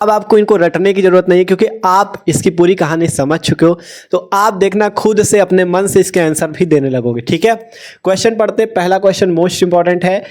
अब आपको इनको रटने की जरूरत नहीं है क्योंकि आप इसकी पूरी कहानी समझ चुके हो। तो आप देखना खुद से अपने मन से इसके आंसर भी देने लगोगे। ठीक है, क्वेश्चन पढ़ते। पहला क्वेश्चन मोस्ट इंपॉर्टेंट है।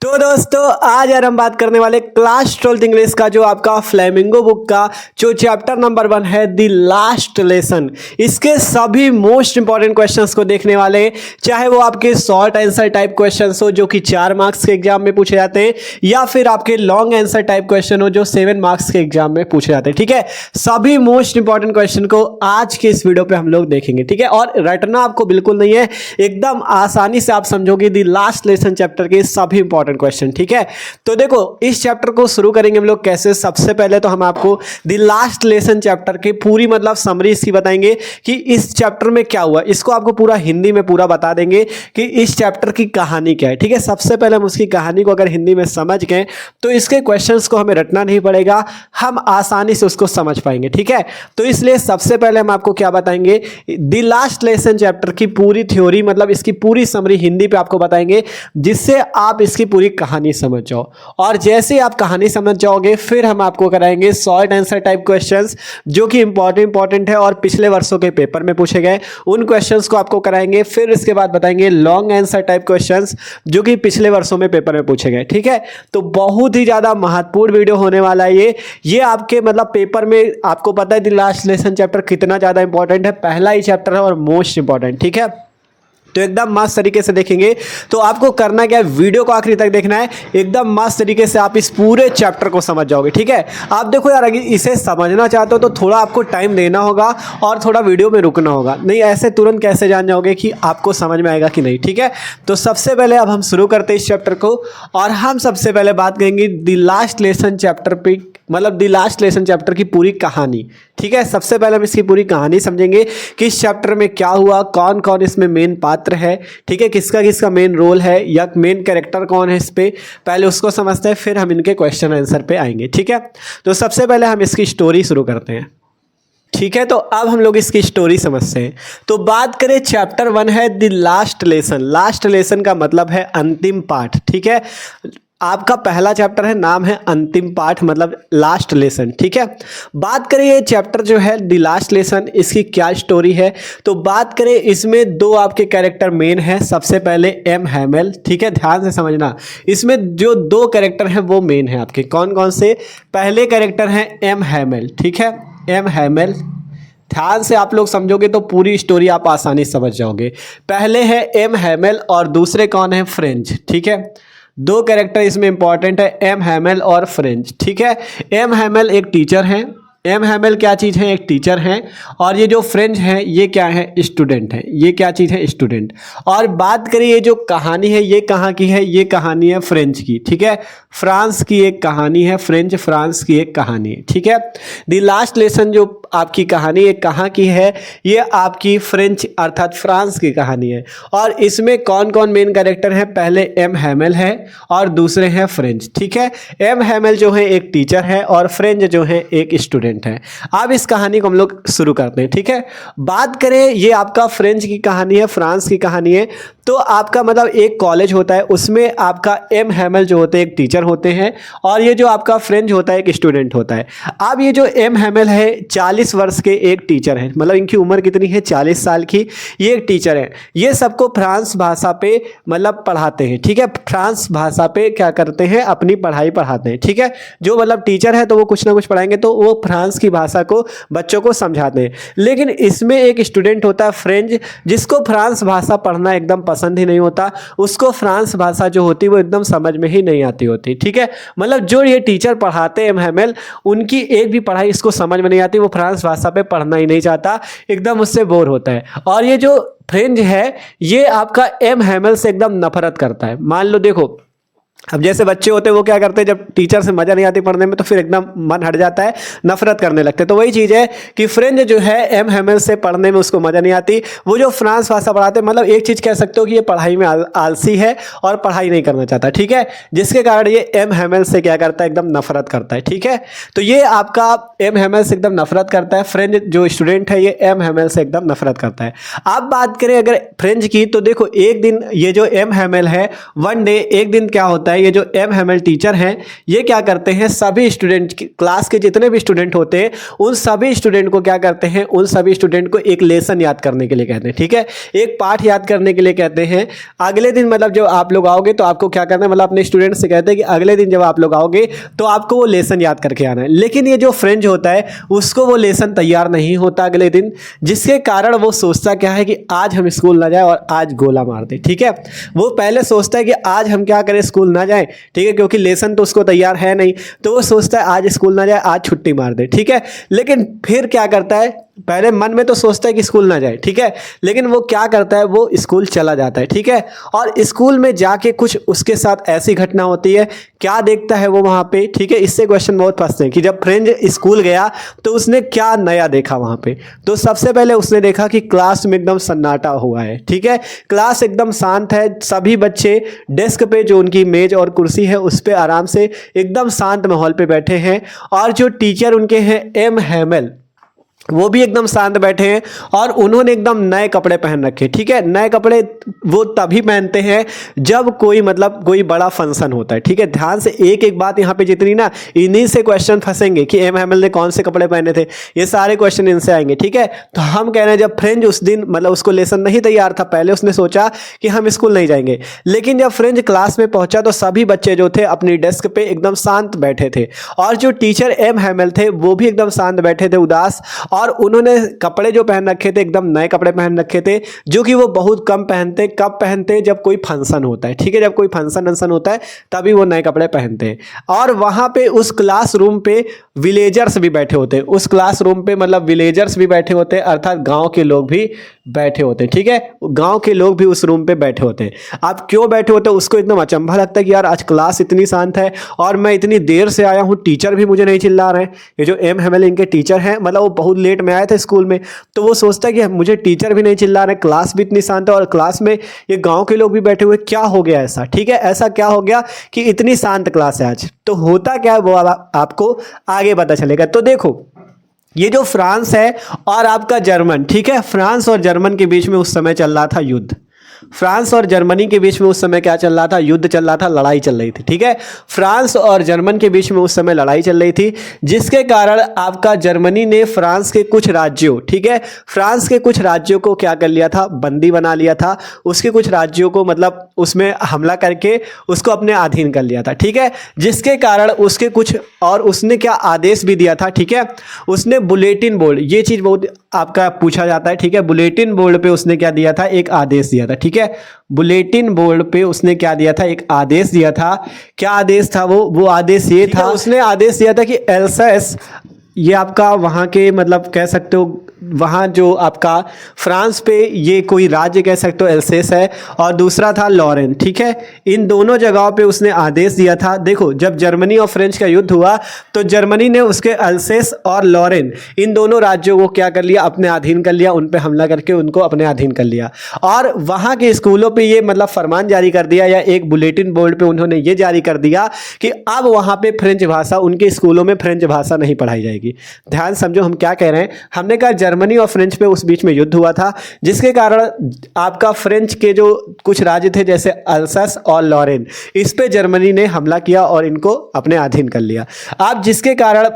तो दोस्तों आज यार हम बात करने वाले क्लास 12th इंग्लिश का जो आपका फ्लेमिंगो बुक का जो चैप्टर नंबर 1 है द लास्ट लेसन, इसके सभी मोस्ट इंपॉर्टेंट क्वेश्चंस को देखने वाले। चाहे वो आपके शॉर्ट आंसर टाइप क्वेश्चंस हो जो कि 4 मार्क्स के एग्जाम में पूछे जाते हैं, या फिर आपके लॉन्ग आंसर टाइप क्वेश्चन हो जो 7 मार्क्स के एग्जाम में पूछे जाते हैं। ठीक है, सभी मोस्ट इंपॉर्टेंट क्वेश्चन को आज के इस वीडियो पे हम लोग देखेंगे। ठीक है, और रटना आपको बिल्कुल नहीं है, एकदम आसानी से आप समझोगे द लास्ट लेसन चैप्टर के सभी इंपॉर्टेंट क्वेश्चन। ठीक है, तो देखो इस चैप्टर को शुरू करेंगे हम लोग कैसे। सबसे पहले तो हम आपको द लास्ट लेसन चैप्टर की पूरी मतलब समरी इसकी बताएंगे कि इस चैप्टर में क्या हुआ। इसको आपको पूरा हिंदी में पूरा बता देंगे कि इस चैप्टर की कहानी क्या है। ठीक है, सबसे पहले हम उसकी कहानी को अगर हिंदी में समझ गए तो इसके क्वेश्चंस को हमें रटना नहीं पड़ेगा, हम आसानी से उसको समझ पाएंगे। ठीक है, तो इसलिए सबसे पहले हम आपको क्या बताएंगे, द लास्ट लेसन चैप्टर की पूरी थ्योरी मतलब इसकी पूरी समरी हिंदी पे आपको बताएंगे, जिससे आप इसकी पूरी कहानी समझ जाओ। और जैसे आप कहानी समझ जाओगे फिर हम आपको कराएंगे शॉर्ट आंसर टाइप क्वेश्चंस जो कि इंपॉर्टेंट है और पिछले वर्षों के पेपर में पूछे गए, उन क्वेश्चंस को आपको कराएंगे। फिर इसके बाद बताएंगे लॉन्ग आंसर टाइप क्वेश्चंस जो कि पिछले वर्षों में पेपर में पूछे गए। ठीक है, तो बहुत ही ज्यादा महत्वपूर्ण वीडियो होने वाला है ये आपके मतलब पेपर में। आपको पता है द लास्ट लेसन चैप्टर कितना ज्यादा इंपॉर्टेंट है, पहला ही चैप्टर है और मोस्ट इंपॉर्टेंट। ठीक है, तो एकदम मस्त तरीके से देखेंगे। तो आपको करना क्या है, वीडियो को आखिरी तक देखना है, एकदम मस्त तरीके से आप इस पूरे चैप्टर को समझ जाओगे। ठीक है, आप देखो यार अगर इसे समझना चाहते हो तो थोड़ा आपको टाइम देना होगा और थोड़ा वीडियो में रुकना होगा, नहीं ऐसे तुरंत कैसे जान जाओगे कि आपको समझ में आएगा कि नहीं। ठीक है, तो सबसे पहले अब हम शुरू करते हैं इस चैप्टर को, और हम सबसे पहले बात करेंगे द लास्ट लेसन चैप्टर पे, मतलब द लास्ट लेसन चैप्टर की पूरी कहानी। ठीक है, सबसे पहले हम इसकी पूरी कहानी समझेंगे कि इस चैप्टर में क्या हुआ, कौन कौन इसमें मेन पात्र है। ठीक है, किसका किसका मेन रोल है या मेन कैरेक्टर कौन है इस पे, पहले उसको समझते हैं, फिर हम इनके क्वेश्चन आंसर पे आएंगे। ठीक है, तो सबसे पहले हम इसकी स्टोरी शुरू करते हैं। ठीक है, तो अब हम लोग इसकी स्टोरी समझते हैं। तो बात करें चैप्टर 1 है the last lesson. Last lesson का मतलब है अंतिम पाठ। ठीक है, आपका पहला चैप्टर है, नाम है अंतिम पाठ मतलब लास्ट लेसन। ठीक है, बात करें ये चैप्टर जो है द लास्ट लेसन, इसकी क्या स्टोरी है, तो बात करें इसमें 2 आपके कैरेक्टर मेन है। सबसे पहले एम हैमेल। ठीक है, ध्यान से समझना, इसमें जो 2 कैरेक्टर हैं वो मेन है आपके। कौन कौन से, पहले कैरेक्टर हैं एम हैमेल। ठीक है, एम हैमेल, ध्यान से आप लोग समझोगे तो पूरी स्टोरी आप आसानी से समझ जाओगे। पहले है एम हैमेल और दूसरे कौन है, फ्रेंच। ठीक है, 2 कैरेक्टर इसमें इंपॉर्टेंट है, एम हैमेल और फ्रेंच। ठीक है, एम हैमेल एक टीचर हैं, एम हैमेल क्या चीज़ है, एक टीचर हैं, और ये जो फ्रेंच हैं ये क्या है, स्टूडेंट हैं। ये क्या चीज़ है, स्टूडेंट। और बात करें ये जो कहानी है ये कहाँ की है, ये कहानी है फ्रेंच की। ठीक है, फ्रांस की एक कहानी है, फ्रेंच फ्रांस की एक कहानी है। ठीक है, द लास्ट लेसन जो आपकी कहानी है कहाँ की है, ये आपकी फ्रेंच अर्थात फ्रांस की कहानी है। और इसमें कौन कौन मेन कैरेक्टर हैं, पहले एम हैमेल है और दूसरे हैं फ्रेंच। ठीक है, एम हैमेल जो है एक टीचर है और फ्रेंच जो है एक स्टूडेंट है। अब इस कहानी को हम लोग शुरू करते हैं। ठीक है, बात करें ये आपका फ्रेंच की कहानी है, फ्रांस की कहानी है। तो आपका मतलब एक कॉलेज होता है, उसमें आपका एम हैमेल जो होते हैं एक टीचर होते हैं और ये जो आपका फ्रेंच होता है एक स्टूडेंट होता है। अब ये जो एम हैमेल है 40 वर्ष के एक टीचर है, मतलब इनकी उम्र कितनी है, 40 साल की। ये एक टीचर है, ये सबको फ्रांस भाषा पे मतलब पढ़ाते हैं। ठीक है, फ्रांस भाषा पे क्या करते हैं, अपनी पढ़ाई पढ़ाते हैं। ठीक है, जो मतलब टीचर है तो वो कुछ ना कुछ पढ़ाएंगे तो वो फ्रांस की भाषा को बच्चों को समझाते हैं। लेकिन इसमें एक स्टूडेंट होता है फ्रेंच, जिसको फ्रांस भाषा पढ़ना एकदम पसंद ही नहीं होता, उसको फ्रांस भाषा जो होती है वो एकदम समझ में ही नहीं आती होती। ठीक है, मतलब जो ये टीचर पढ़ाते हैं एम हैमेल, उनकी एक भी पढ़ाई इसको समझ में नहीं आती, वो फ्रांस भाषा पे पढ़ना ही नहीं चाहता, एकदम उससे बोर होता है। और ये जो फ्रेंच है ये आपका एम हैमेल से एकदम नफरत करता है। मान लो देखो, अब जैसे बच्चे होते हैं वो क्या करते हैं, जब टीचर से मजा नहीं आती पढ़ने में तो फिर एकदम मन हट जाता है, नफरत करने लगते हैं। तो वही चीज़ है कि फ्रेंच जो है एम हैमेल से पढ़ने में उसको मजा नहीं आती, वो जो फ्रांस भाषा पढ़ाते हैं, मतलब एक चीज़ कह सकते हो कि ये पढ़ाई में आलसी है और पढ़ाई नहीं करना चाहता। ठीक है, जिसके कारण ये एम हैमेल से क्या करता है, एकदम नफरत करता है। ठीक है, तो ये आपका एम हैमेल से एकदम नफरत करता है, फ्रेंच जो स्टूडेंट है ये एम हैमेल से एकदम नफरत करता है। अब बात करें अगर फ्रेंच की, तो देखो एक दिन ये जो एम हैमेल है, वन डे एक दिन क्या होता होता है, ये जो एम हेमल टीचर हैं ये क्या करते हैं, सभी स्टूडेंट क्लास के जितने भी स्टूडेंट होते हैं उन सभी स्टूडेंट को क्या करते हैं, उन सभी स्टूडेंट को एक लेसन याद करने के लिए कहते हैं, ठीक है, एक पाठ याद करने के लिए कहते हैं। अगले दिन मतलब जब आप लोग आओगे तो आपको क्या करना है, मतलब अपने स्टूडेंट से कहते हैं कि अगले दिन जब आप लोग आओगे तो आपको वो लेसन याद करके आना है। लेकिन ये जो फ्रेंच होता है उसको वो लेसन तैयार नहीं होता अगले दिन, जिसके कारण वो सोचता क्या है कि आज हम स्कूल ना जाए और आज गोला मार दे, ठीक है। वो पहले सोचता है कि आज हम क्या करें, स्कूल ना जाए, ठीक है, क्योंकि लेसन तो उसको तैयार है नहीं, तो वो सोचता है आज स्कूल ना जाए, आज छुट्टी मार दे, ठीक है। लेकिन फिर क्या करता है, पहले मन में तो सोचता है कि स्कूल ना जाए, ठीक है, लेकिन वो क्या करता है, वो स्कूल चला जाता है, ठीक है। और स्कूल में जाके कुछ उसके साथ ऐसी घटना होती है, क्या देखता है वो वहाँ पे, ठीक है। इससे क्वेश्चन बहुत फंसते हैं कि जब फ्रेंच स्कूल गया तो उसने क्या नया देखा वहाँ पे। तो सबसे पहले उसने देखा कि क्लास में एकदम सन्नाटा हुआ है, ठीक है, क्लास एकदम शांत है, सभी बच्चे डेस्क पे जो उनकी मेज और कुर्सी है उस पर आराम से एकदम शांत माहौल पे बैठे हैं, और जो टीचर उनके हैं एम हेमल वो भी एकदम शांत बैठे हैं, और उन्होंने एकदम नए कपड़े पहन रखे, ठीक है। नए कपड़े वो तभी पहनते हैं जब कोई मतलब कोई बड़ा फंक्शन होता है, ठीक है। ध्यान से एक एक बात यहाँ पे जितनी ना, इन्हीं से क्वेश्चन फंसेंगे कि एम हेमल ने कौन से कपड़े पहने थे, ये सारे क्वेश्चन इनसे आएंगे, ठीक है। तो हम कह रहे हैं जब फ्रेंच उस दिन मतलब उसको लेसन नहीं तैयार था, पहले उसने सोचा कि हम स्कूल नहीं जाएंगे, लेकिन जब फ्रेंच क्लास में पहुंचा तो सभी बच्चे जो थे अपनी डेस्क पे एकदम शांत बैठे थे, और जो टीचर एम हेमल थे वो भी एकदम शांत बैठे थे, उदास, और उन्होंने कपड़े जो पहन रखे थे एकदम नए कपड़े पहन रखे थे, जो कि वो बहुत कम पहनते, कब पहनते, जब कोई फंक्शन होता है, ठीक है, जब कोई फंक्शन होता है तभी वो नए कपड़े पहनते हैं। और वहाँ पे उस क्लासरूम पे विलेजर्स भी बैठे होते हैं, उस क्लासरूम पे मतलब विलेजर्स भी बैठे होते हैं, अर्थात गाँव के लोग भी बैठे होते हैं, ठीक है, गाँव के लोग भी उस रूम पे बैठे होते हैं। आप क्यों बैठे होते हैं, उसको एकदम अचंभा लगता है कि यार आज क्लास इतनी शांत है और मैं इतनी देर से आया हूँ, टीचर भी मुझे नहीं चिल्ला रहे हैं। ये जो एम हेमल इनके टीचर हैं, मतलब वो बहुत लेट में आए थे स्कूल में, तो वो सोचता है कि मुझे टीचर भी नहीं चिल्ला रहे, क्लास भी इतनी शांत है और क्लास में ये गांव के लोग भी बैठे हुए, क्या हो गया ऐसा, ठीक है, ऐसा क्या हो गया कि इतनी शांत क्लास है आज। तो होता क्या है वो आपको आगे पता चलेगा। तो देखो ये जो फ्रांस है और आपका जर्मन, ठीक है, फ्रांस और जर्मन के बीच में उस समय चल रहा था युद्ध, फ्रांस और जर्मनी के बीच में उस समय क्या चल रहा था, युद्ध चल रहा था, लड़ाई चल रही थी, ठीक है। फ्रांस और जर्मन के बीच में उस समय लड़ाई चल रही थी, जिसके कारण आपका जर्मनी ने फ्रांस के कुछ राज्यों, ठीक है, फ्रांस के कुछ राज्यों को क्या कर लिया था, बंदी बना लिया था, उसके कुछ राज्यों को मतलब उसमें हमला करके उसको अपने अधीन कर लिया था, ठीक है। जिसके कारण उसके कुछ, और उसने क्या आदेश भी दिया था, ठीक है, उसने बुलेटिन बोर्ड, ये चीज़ बहुत आपका पूछा जाता है, ठीक है, बुलेटिन बोर्ड पे उसने क्या दिया था, एक आदेश दिया था, ठीक है, बुलेटिन बोर्ड पे उसने क्या दिया था, एक आदेश दिया था। क्या आदेश था वो आदेश ये था, उसने आदेश दिया था कि एल्सास, ये आपका वहाँ के मतलब कह सकते हो वहाँ जो आपका फ्रांस पे ये कोई राज्य कह सकते हो एल्सेस है, और दूसरा था लॉरेन, ठीक है, इन दोनों जगहों पे उसने आदेश दिया था। देखो जब जर्मनी और फ्रेंच का युद्ध हुआ तो जर्मनी ने उसके एल्सेस और लॉरेन इन दोनों राज्यों को क्या कर लिया, अपने अधीन कर लिया, उन पे हमला करके उनको अपने अधीन कर लिया, और वहाँ के स्कूलों पर ये मतलब फरमान जारी कर दिया, या एक बुलेटिन बोर्ड पर उन्होंने ये जारी कर दिया कि अब वहाँ पर फ्रेंच भाषा, उनके स्कूलों में फ्रेंच भाषा नहीं पढ़ाई जाएगी। ध्यान समझो हम क्या कह रहे हैं, हमने कहा जर्मनी और फ्रेंच पे उस बीच में युद्ध हुआ था, जिसके कारण आपका फ्रेंच के जो कुछ राज्य थे जैसे अल्सास और लॉरेन, इस पे जर्मनी ने हमला किया और इनको अपने अधीन कर लिया। अब जिसके कारण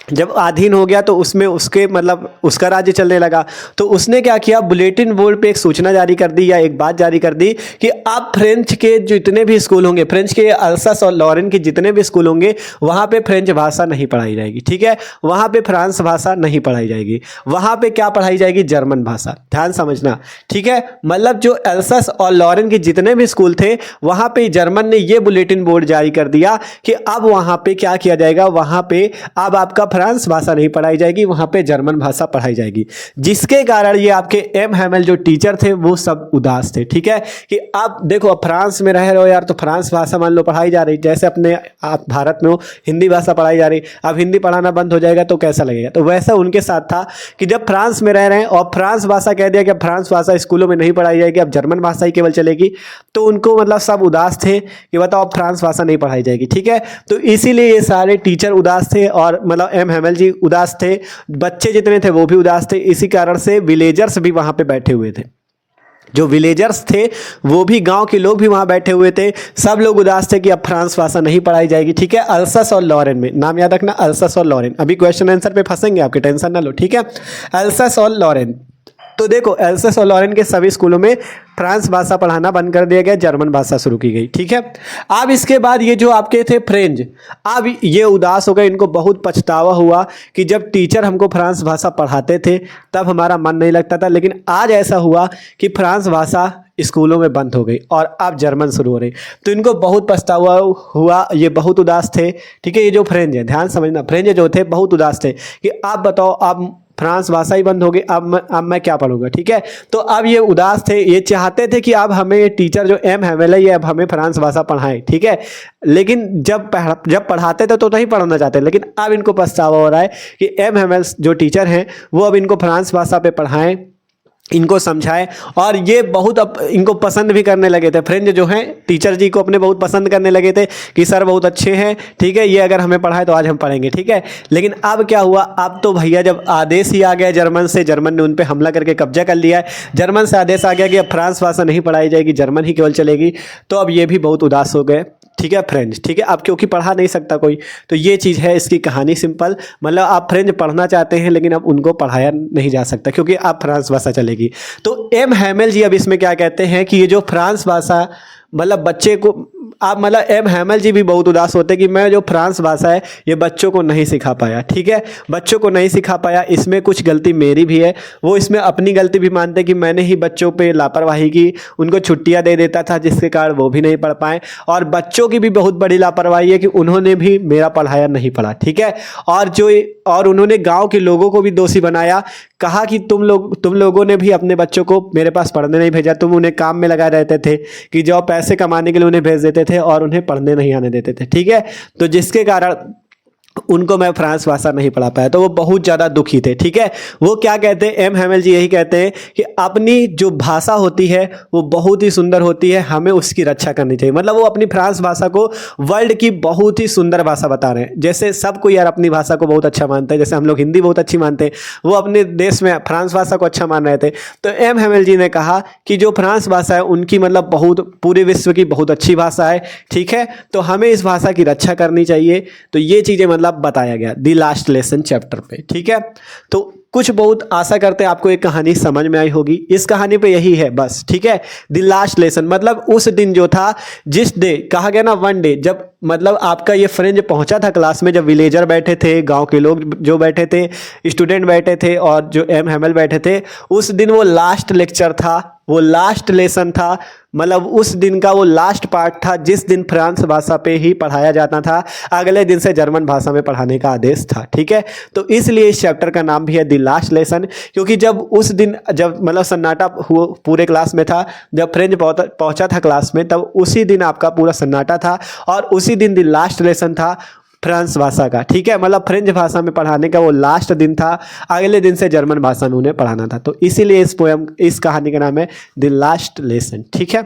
जब अधीन हो गया तो उसमें उसके मतलब उसका राज्य चलने लगा, तो उसने क्या किया, बुलेटिन बोर्ड पे एक सूचना जारी कर दी, या एक बात जारी कर दी कि अब फ्रेंच के जितने भी स्कूल होंगे, फ्रेंच के अल्सास और लॉरेन के जितने भी स्कूल होंगे, वहाँ पे फ्रेंच भाषा नहीं पढ़ाई जाएगी, ठीक है, वहाँ पे फ्रांस भाषा नहीं पढ़ाई जाएगी, वहाँ पे क्या पढ़ाई जाएगी, जर्मन भाषा। ध्यान समझना, ठीक है, मतलब जो अल्सास और लॉरेन के जितने भी स्कूल थे वहाँ पे जर्मन ने ये बुलेटिन बोर्ड जारी कर दिया कि अब वहाँ पे क्या किया जाएगा, वहाँ पे अब आपका फ्रांस भाषा नहीं पढ़ाई जाएगी, वहां पे जर्मन भाषा पढ़ाई जाएगी। जिसके कारण ये आपके एम हेमल जो टीचर थे वो सब उदास थे, ठीक है, कि आप देखो अब फ्रांस में रह रहे हो यार, तो फ्रांस भाषा मान लो पढ़ाई जा रही, जैसे अपने आप भारत में हो हिंदी भाषा पढ़ाई जा रही, अब हिंदी पढ़ाना बंद हो जाएगा तो कैसा लगेगा। तो वैसा उनके साथ था कि जब फ्रांस में रह रहे हैं और फ्रांस भाषा कह दिया कि अब फ्रांस भाषा स्कूलों में नहीं पढ़ाई जाएगी, अब जर्मन भाषा ही केवल चलेगी, तो उनको मतलब सब उदास थे कि बताओ अब फ्रांस भाषा नहीं पढ़ाई जाएगी, ठीक है। तो इसीलिए ये सारे टीचर उदास थे, और मतलब एम हेमल जी उदास थे, बच्चे जितने थे वो भी उदास थे, इसी कारण से विलेजर्स भी वहां पे बैठे हुए थे। जो विलेजर्स थे वो भी, गांव के लोग भी वहां बैठे हुए थे, सब लोग उदास थे कि अब फ्रांस भाषा नहीं पढ़ाई जाएगी। ठीक है, अल्सस और लॉरेन में, नाम याद रखना, अल्सस और लॉरेन। अभी क्वेश्चन आंसर पे फंसेंगे आपके, टेंशन ना लो। ठीक है, अल्सस और लॉरेन। तो देखो, एल्सस और लॉरेन के सभी स्कूलों में फ्रांस भाषा पढ़ाना बंद कर दिया गया, जर्मन भाषा शुरू की गई। ठीक है, अब इसके बाद ये जो आपके थे फ्रेंच, अब ये उदास हो गए, इनको बहुत पछतावा हुआ कि जब टीचर हमको फ्रांस भाषा पढ़ाते थे तब हमारा मन नहीं लगता था, लेकिन आज ऐसा हुआ कि फ्रांस भाषा स्कूलों में बंद हो गई और अब जर्मन शुरू हो रही। तो इनको बहुत पछतावा हुआ, ये बहुत उदास थे। ठीक है, ये जो फ्रेंच है, ध्यान समझना, फ्रेंच जो थे बहुत उदास थे कि आप बताओ, अब फ्रांस भाषा ही बंद हो गई, अब मैं क्या पढ़ूंगा। ठीक है, तो अब ये उदास थे, ये चाहते थे कि अब हमें ये टीचर जो एम हैमेल है ये अब हमें फ्रांस भाषा पढ़ाएं। ठीक है, लेकिन जब पढ़ाते थे तो नहीं पढ़ाना चाहते, लेकिन अब इनको पछतावा हो रहा है कि एम हैमेल जो टीचर हैं वो अब इनको फ्रांस भाषा पे पढ़ाएं, इनको समझाए। और ये बहुत अब इनको पसंद भी करने लगे थे, फ्रेंच जो हैं टीचर जी को अपने बहुत पसंद करने लगे थे कि सर बहुत अच्छे हैं। ठीक है, ये अगर हमें पढ़ाए तो आज हम पढ़ेंगे। ठीक है, लेकिन अब क्या हुआ, अब तो भैया जब आदेश ही आ गया जर्मन से, जर्मन ने उन पर हमला करके कब्जा कर लिया है, जर्मन से आदेश आ गया कि अब फ्रांस भाषा नहीं पढ़ाई जाएगी, जर्मन ही केवल चलेगी, तो अब ये भी बहुत उदास हो गए। ठीक है फ्रेंच, ठीक है, अब क्योंकि पढ़ा नहीं सकता कोई, तो ये चीज़ है इसकी कहानी, सिंपल। मतलब आप फ्रेंच पढ़ना चाहते हैं लेकिन अब उनको पढ़ाया नहीं जा सकता क्योंकि अब फ्रांस भाषा चलेगी। तो एम हैमेल जी अब इसमें क्या कहते हैं कि ये जो फ्रांस भाषा, मतलब बच्चे को, आप मतलब एम हैमेल जी भी बहुत उदास होते कि मैं जो फ्रांस भाषा है ये बच्चों को नहीं सिखा पाया। ठीक है, बच्चों को नहीं सिखा पाया, इसमें कुछ गलती मेरी भी है। वो इसमें अपनी गलती भी मानते कि मैंने ही बच्चों पे लापरवाही की, उनको छुट्टियां दे देता था जिसके कारण वो भी नहीं पढ़ पाए, और बच्चों की भी बहुत बड़ी लापरवाही है कि उन्होंने भी मेरा पढ़ाया नहीं पढ़ा। ठीक है, और उन्होंने गाँव के लोगों को भी दोषी बनाया, कहा कि तुम लोगों ने भी अपने बच्चों को मेरे पास पढ़ने नहीं भेजा, तुम उन्हें काम में लगाए रहते थे कि जो पैसे कमाने के लिए उन्हें भेज देते थे और उन्हें पढ़ने नहीं आने देते थे। ठीक है, तो जिसके कारण उनको मैं फ्रांस भाषा नहीं पढ़ा पाया, तो वो बहुत ज़्यादा दुखी थे। ठीक है, वो क्या कहते हैं, एम हैमेल जी यही कहते हैं कि अपनी जो भाषा होती है वो बहुत ही सुंदर होती है, हमें उसकी रक्षा करनी चाहिए। मतलब वो अपनी फ्रांस भाषा को वर्ल्ड की बहुत ही सुंदर भाषा बता रहे हैं। जैसे सबको यार अपनी भाषा को बहुत अच्छा मानते हैं, जैसे हम लोग हिंदी बहुत अच्छी मानते हैं, वो अपने देश में फ्रांस भाषा को अच्छा मान रहे थे। तो एम हैमेल जी ने कहा कि जो फ्रांस भाषा है उनकी मतलब बहुत, पूरे विश्व की बहुत अच्छी भाषा है। ठीक है, तो हमें इस भाषा की रक्षा करनी चाहिए। तो ये चीज़ें मतलब बताया गया दी लास्ट लेसन चैप्टर पे। ठीक है, तो कुछ बहुत आशा करते हैं आपको एक कहानी समझ में आई होगी। इस कहानी पे यही है बस। ठीक है, दी लास्ट लेसन मतलब उस दिन जो था, जिस डे कहा गया ना, वन डे, जब मतलब आपका ये फ्रेंच पहुंचा था क्लास में, जब विलेजर बैठे थे, गांव के लोग जो बैठे थे, स्टूडेंट बैठे थे और जो एम हैमेल बैठे थे, उस दिन वो लास्ट लेक्चर था, वो लास्ट लेसन था, मतलब उस दिन का वो लास्ट पार्ट था जिस दिन फ्रांस भाषा पे ही पढ़ाया जाता था, अगले दिन से जर्मन भाषा में पढ़ाने का आदेश था। ठीक है, तो इसलिए इस चैप्टर का नाम भी है दी लास्ट लेसन, क्योंकि जब उस दिन, जब मतलब सन्नाटा हुआ पूरे क्लास में था, जब फ्रेंच पहुंचा था क्लास में, तब उसी दिन आपका पूरा सन्नाटा था और उसी दिन दी लास्ट लेसन था फ्रांस भाषा का। ठीक है, मतलब फ्रेंच भाषा में पढ़ाने का वो लास्ट दिन था, अगले दिन से जर्मन भाषा में उन्हें पढ़ाना था। तो इसीलिए इस कहानी का नाम है द लास्ट लेसन। ठीक है,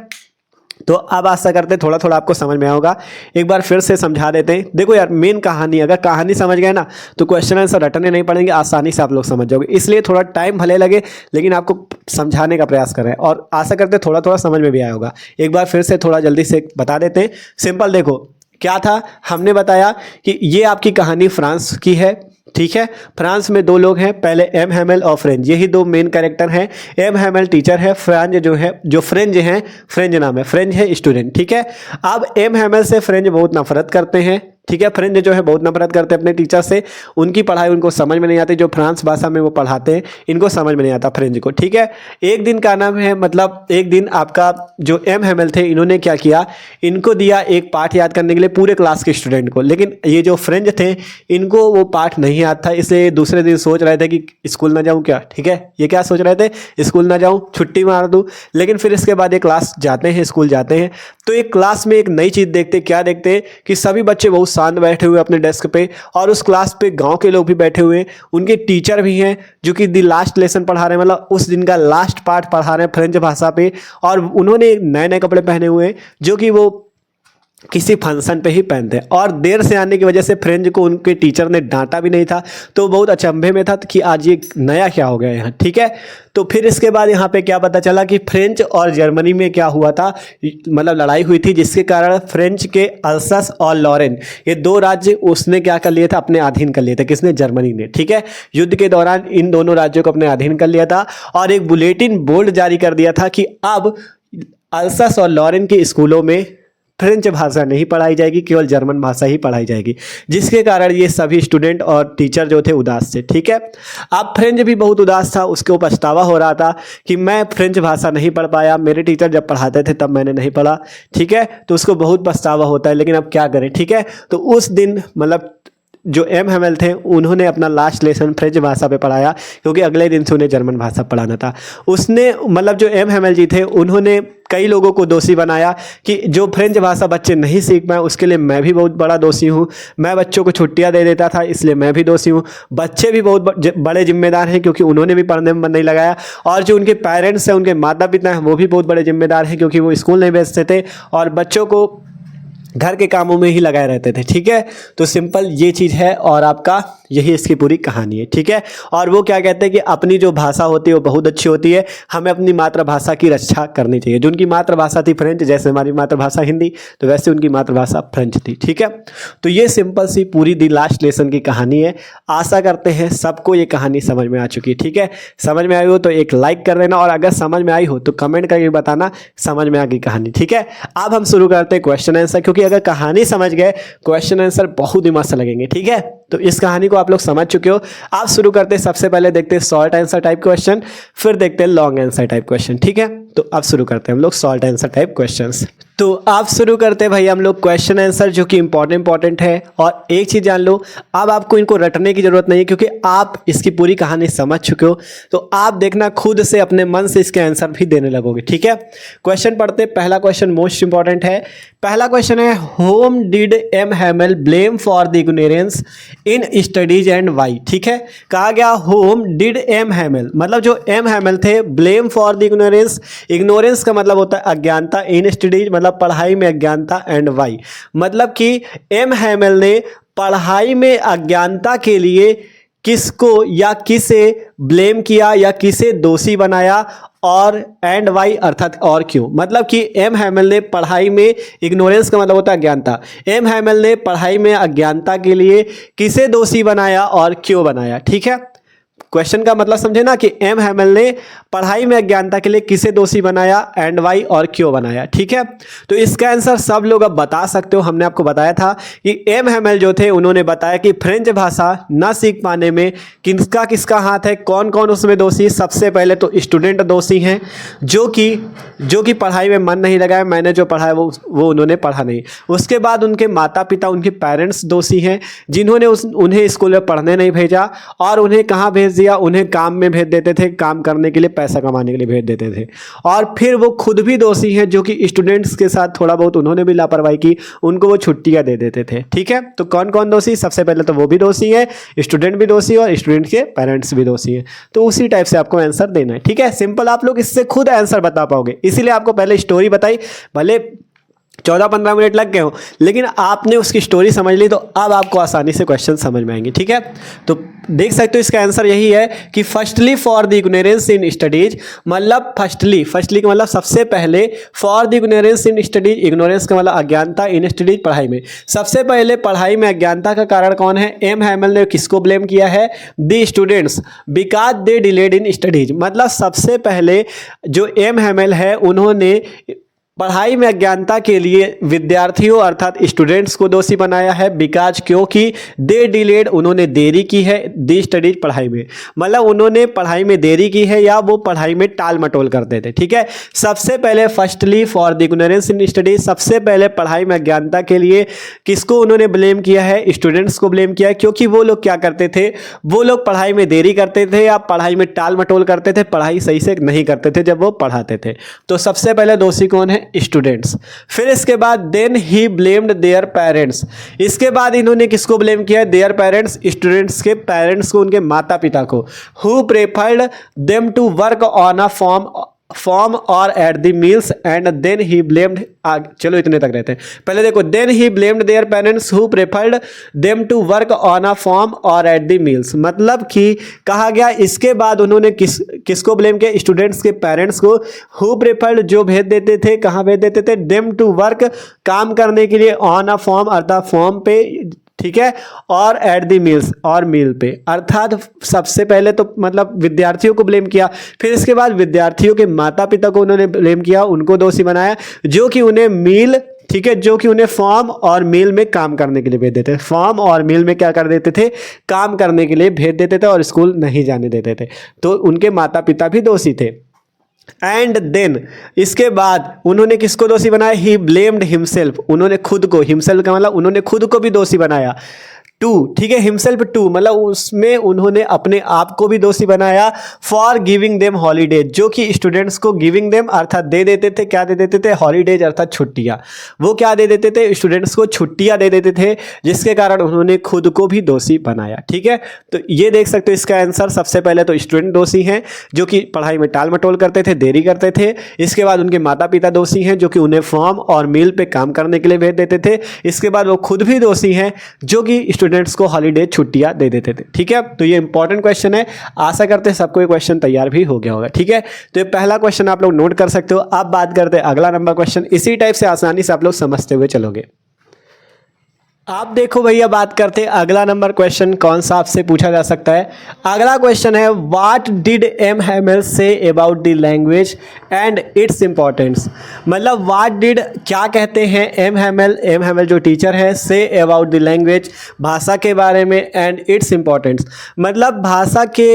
तो अब आशा करते हैं थोड़ा थोड़ा आपको समझ में आएगा। एक बार फिर से समझा देते हैं। देखो यार, मेन कहानी, अगर कहानी समझ गए ना तो क्वेश्चन आंसर रटने नहीं पड़ेंगे, आसानी से आप लोग समझ जाओगे। इसलिए थोड़ा टाइम भले लगे लेकिन आपको समझाने का प्रयास कर रहे हैं और आशा करते हैं थोड़ा थोड़ा समझ में भी आया होगा। एक बार फिर से थोड़ा जल्दी से बता देते हैं। सिंपल देखो क्या था, हमने बताया कि ये आपकी कहानी फ्रांस की है। ठीक है, फ्रांस में दो लोग हैं, पहले एम हैमेल और फ्रेंच, यही दो मेन कैरेक्टर हैं। एम हैमेल टीचर है, फ्रांच जो फ्रेंच हैं, फ्रेंच नाम है, फ्रेंच है स्टूडेंट। ठीक है, अब एम हैमेल से फ्रेंच बहुत नफरत करते हैं। ठीक है, फ्रेंच जो है बहुत नफरत करते हैं अपने टीचर से, उनकी पढ़ाई उनको समझ में नहीं आती, जो फ्रांस भाषा में वो पढ़ाते हैं इनको समझ में नहीं आता फ्रेंच को। ठीक है, एक दिन का नाम है, मतलब एक दिन आपका जो एम हैमेल थे, इन्होंने क्या किया, इनको दिया एक पाठ याद करने के लिए पूरे क्लास के स्टूडेंट को, लेकिन ये जो फ्रेंच थे इनको वो पाठ नहीं याद था, इसलिए दूसरे दिन सोच रहे थे कि स्कूल ना जाऊँ क्या। ठीक है, ये क्या सोच रहे थे, स्कूल ना जाऊँ, छुट्टी मार दूँ। लेकिन फिर इसके बाद ये क्लास जाते हैं, स्कूल जाते हैं, तो एक क्लास में एक नई चीज़ देखते, क्या देखते कि सभी बच्चे बहुत शांत बैठे हुए अपने डेस्क पे, और उस क्लास पे गांव के लोग भी बैठे हुए, उनके टीचर भी हैं जो कि दी लास्ट लेसन पढ़ा रहे हैं, मतलब उस दिन का लास्ट पार्ट पढ़ा रहे हैं फ्रेंच भाषा पे, और उन्होंने नए नए कपड़े पहने हुए हैं जो कि वो किसी फंक्शन पे ही पहनते हैं। और देर से आने की वजह से फ्रेंच को उनके टीचर ने डांटा भी नहीं था, तो बहुत अचंभे में था कि आज ये नया क्या हो गया यहाँ, ठीक है। तो फिर इसके बाद यहाँ पे क्या पता चला कि फ्रेंच और जर्मनी में क्या हुआ था, मतलब लड़ाई हुई थी, जिसके कारण फ्रेंच के अल्सस और लॉरेन ये दो राज्य उसने क्या कर लिए था, अपने अधीन कर लिए थे। किसने? जर्मनी ने, ठीक है। युद्ध के दौरान इन दोनों राज्यों को अपने अधीन कर लिया था और एक बुलेटिन बोर्ड जारी कर दिया था कि अब अल्सस और लॉरेन के स्कूलों में फ्रेंच भाषा नहीं पढ़ाई जाएगी, केवल जर्मन भाषा ही पढ़ाई जाएगी, जिसके कारण ये सभी स्टूडेंट और टीचर जो थे उदास थे, ठीक है। अब फ्रेंच भी बहुत उदास था, उसको पछतावा हो रहा था कि मैं फ्रेंच भाषा नहीं पढ़ पाया, मेरे टीचर जब पढ़ाते थे तब मैंने नहीं पढ़ा, ठीक है। तो उसको बहुत पछतावा होता है, लेकिन अब क्या करें, ठीक है। तो उस दिन मतलब जो एम हैमेल थे उन्होंने अपना लास्ट लेसन फ्रेंच भाषा पे पढ़ाया, क्योंकि अगले दिन से उन्हें जर्मन भाषा पढ़ाना था। उसने मतलब जो एम हैमेल जी थे उन्होंने कई लोगों को दोषी बनाया कि जो फ्रेंच भाषा बच्चे नहीं सीख पाए उसके लिए मैं भी बहुत बड़ा दोषी हूँ, मैं बच्चों को छुट्टियाँ दे देता था इसलिए मैं भी दोषी हूँ, बच्चे भी बहुत बड़े जिम्मेदार हैं क्योंकि उन्होंने भी पढ़ने में मन नहीं लगाया, और जो उनके पेरेंट्स हैं, उनके माता पिता हैं, वो भी बहुत बड़े जिम्मेदार हैं क्योंकि वो स्कूल नहीं भेजते थे और बच्चों को घर के कामों में ही लगाए रहते थे, ठीक है। तो सिंपल ये चीज़ है और आपका यही इसकी पूरी कहानी है, ठीक है। और वो क्या कहते हैं कि अपनी जो भाषा होती है वो बहुत अच्छी होती है, हमें अपनी मातृभाषा की रक्षा करनी चाहिए। जो उनकी मातृभाषा थी फ्रेंच, जैसे हमारी मातृभाषा हिंदी, तो वैसे उनकी मातृभाषा फ्रेंच थी, ठीक है। तो ये सिंपल सी पूरी दी लास्ट लेसन की कहानी है। आशा करते हैं सबको ये कहानी समझ में आ चुकी है, ठीक है। समझ में आई हो तो एक लाइक कर देना और अगर समझ में आई हो तो कमेंट करके बताना समझ में आ गई कहानी, ठीक है। अब हम शुरू करते हैं क्वेश्चन आंसर, क्योंकि अगर कहानी समझ गए क्वेश्चन आंसर बहुत ही मस्त लगेंगे, ठीक है। तो इस कहानी को आप लोग समझ चुके हो। आप शुरू करते हैं, सबसे पहले देखते हैं शॉर्ट आंसर टाइप क्वेश्चन, फिर देखते हैं लॉन्ग आंसर टाइप क्वेश्चन, ठीक है। तो अब शुरू करते हैं हम लोग शॉर्ट आंसर टाइप क्वेश्चंस। तो आप शुरू करते हैं भाई हम लोग क्वेश्चन आंसर जो कि इंपॉर्टेंट है। और एक चीज़ जान लो, अब आपको इनको रटने की जरूरत नहीं है क्योंकि आप इसकी पूरी कहानी समझ चुके हो। तो आप देखना खुद से अपने मन से इसके आंसर भी देने लगोगे, ठीक है। क्वेश्चन पढ़ते, पहला क्वेश्चन मोस्ट इंपॉर्टेंट है। पहला क्वेश्चन है, whom did M Hamel blame for the ignorance in studies and why, ठीक है। कहा गया होम डिड एम हैमेल, मतलब जो एम हैमेल थे, blame for the ignorance, ignorance का मतलब होता है अज्ञानता, इन स्टडीज मतलब पढ़ाई में अज्ञानता, एंड वाई मतलब कि एम हैमेल ने पढ़ाई में अज्ञानता के लिए किसको या किसे ब्लेम किया या किसे दोषी बनाया, और एंड वाई अर्थात और क्यों, मतलब कि एम हैमेल ने पढ़ाई में, इग्नोरेंस का मतलब होता है अज्ञानता, एम हैमेल ने पढ़ाई में अज्ञानता के लिए किसे दोषी बनाया और क्यों बनाया, ठीक है। क्वेश्चन का मतलब समझे ना कि एम हैमेल ने पढ़ाई में अज्ञानता के लिए किसे दोषी बनाया, एंड वाई और क्यों बनाया, ठीक है। तो इसका आंसर सब लोग अब बता सकते हो। हमने आपको बताया था कि एम हैमेल जो थे उन्होंने बताया कि फ्रेंच भाषा ना सीख पाने में किसका किसका हाथ है, कौन कौन उसमें दोषी। सबसे पहले तो स्टूडेंट दोषी हैं जो कि पढ़ाई में मन नहीं लगाया, मैंने जो पढ़ा है वो उन्होंने पढ़ा नहीं। उसके बाद उनके माता पिता, उनके पेरेंट्स दोषी हैं जिन्होंने उन्हें स्कूल में पढ़ने नहीं भेजा और उन्हें कहाँ भेज दिया, उन्हें काम में भेज देते थे, काम करने के लिए, पैसा कमाने के लिए भेज देते थे। और फिर वो खुद भी दोषी हैं जो कि स्टूडेंट्स के साथ थोड़ा बहुत उन्होंने भी लापरवाही की, उनको वो छुट्टियां दे देते थे, ठीक है। तो कौन कौन दोषी, सबसे पहले तो वो भी दोषी है, स्टूडेंट भी दोषी और स्टूडेंट के पेरेंट्स भी दोषी हैं। तो उसी टाइप से आपको आंसर देना है, ठीक है। सिंपल, आप लोग इससे खुद आंसर बता पाओगे, इसीलिए आपको पहले स्टोरी बताई, भले 14-15 मिनट लग गए हो, लेकिन आपने उसकी स्टोरी समझ ली तो अब आपको आसानी से क्वेश्चन समझ में आएंगे, ठीक है। तो देख सकते हो इसका आंसर यही है कि firstly for the ignorance in studies, मतलब फर्स्टली का मतलब सबसे पहले, for the ignorance in studies, ignorance का मतलब अज्ञानता, इन स्टडीज पढ़ाई में, सबसे पहले पढ़ाई में अज्ञानता का कारण कौन है, एम हैमेल ने किसको ब्लेम किया है, the students because they delayed in studies, मतलब सबसे पहले जो एम हैमेल है उन्होंने पढ़ाई में अज्ञानता के लिए विद्यार्थियों अर्थात स्टूडेंट्स को दोषी बनाया है, बिकॉज क्योंकि दे डिलेड, उन्होंने देरी की है, दी स्टडीज पढ़ाई में, मतलब उन्होंने पढ़ाई में देरी की है या वो पढ़ाई में टाल मटोल करते थे, ठीक है। सबसे पहले firstly for the ignorance in studies, सबसे पहले पढ़ाई में अज्ञानता के लिए किसको उन्होंने ब्लेम किया है, स्टूडेंट्स को ब्लेम किया है, क्योंकि वो लोग क्या करते थे, वो लोग पढ़ाई में देरी करते थे या पढ़ाई में टाल मटोल करते थे, पढ़ाई सही से नहीं करते थे जब वो पढ़ाते थे। तो सबसे पहले दोषी कौन है, स्टूडेंट्स। फिर इसके बाद then he blamed their parents, इसके बाद इन्होंने किसको ब्लेम किया है, देयर पेरेंट्स, स्टूडेंट्स के पेरेंट्स को, उनके माता पिता को, who preferred them to work on a farm और at the mills and then he blamed, चलो इतने तक रहते हैं। पहले देखो, then he blamed their parents who preferred them to work on a farm और एट द मील्स, मतलब कि कहा गया इसके बाद उन्होंने किसको ब्लेम किया, स्टूडेंट्स के पेरेंट्स को, हु प्रेफर्ड जो भेज देते थे, कहाँ भेज देते थे, देम टू वर्क काम करने के लिए, ऑन अ फॉर्म अर्थात फॉर्म पे, ठीक है, और एट द मील्स और मील पे, अर्थात सबसे पहले तो मतलब विद्यार्थियों को ब्लेम किया, फिर इसके बाद विद्यार्थियों के माता पिता को उन्होंने ब्लेम किया, उनको दोषी बनाया, जो कि उन्हें मील, ठीक है, जो कि उन्हें फॉर्म और मील में काम करने के लिए भेज देते थे, फॉर्म और मील में क्या कर देते थे, काम करने के लिए भेज देते थे और स्कूल नहीं जाने देते थे, तो उनके माता पिता भी दोषी थे। एंड देन इसके बाद उन्होंने किसको दोषी बनाया, ही ब्लेम्ड हिमसेल्फ, उन्होंने खुद को, हिमसेल्फ का मतलब उन्होंने खुद को भी दोषी बनाया, टू, ठीक है, हिमसेल्फ टू मतलब उसमें उन्होंने अपने आप को भी दोषी बनाया, फॉर गिविंग देम हॉलीडेज, जो कि स्टूडेंट्स को गिविंग देम अर्थात दे देते थे, क्या दे देते थे, हॉलीडेज अर्थात छुट्टियां, वो क्या दे देते थे, स्टूडेंट्स को छुट्टियां दे देते थे, जिसके कारण उन्होंने खुद को भी दोषी बनाया। ठीक है, तो ये देख सकते हो इसका आंसर, सबसे पहले तो स्टूडेंट दोषी हैं जो कि पढ़ाई में टाल मटोल करते थे, देरी करते थे, इसके बाद उनके माता पिता दोषी हैं जो कि उन्हें फॉर्म और मील पे काम करने के लिए भेज देते थे, इसके बाद वो खुद भी दोषी हैं जो कि स्टूडेंट्स को हॉलीडे छुट्टियां दे देते थे। ठीक है, तो ये इंपॉर्टेंट क्वेश्चन है, आशा करते हैं सबको ये क्वेश्चन तैयार भी हो गया होगा। ठीक है, तो ये पहला क्वेश्चन आप लोग नोट कर सकते हो। अब बात करते हैं अगला नंबर क्वेश्चन, इसी टाइप से आसानी से आप लोग समझते हुए चलोगे। आप देखो भैया, बात करते हैं अगला नंबर क्वेश्चन कौन सा आपसे पूछा जा सकता है। अगला क्वेश्चन है, what did M Hamel say about the language and its importance, मतलब व्हाट डिड क्या कहते हैं एम हैमेल जो टीचर है, से अबाउट द लैंग्वेज भाषा के बारे में, एंड इट्स इंपॉर्टेंस मतलब भाषा के,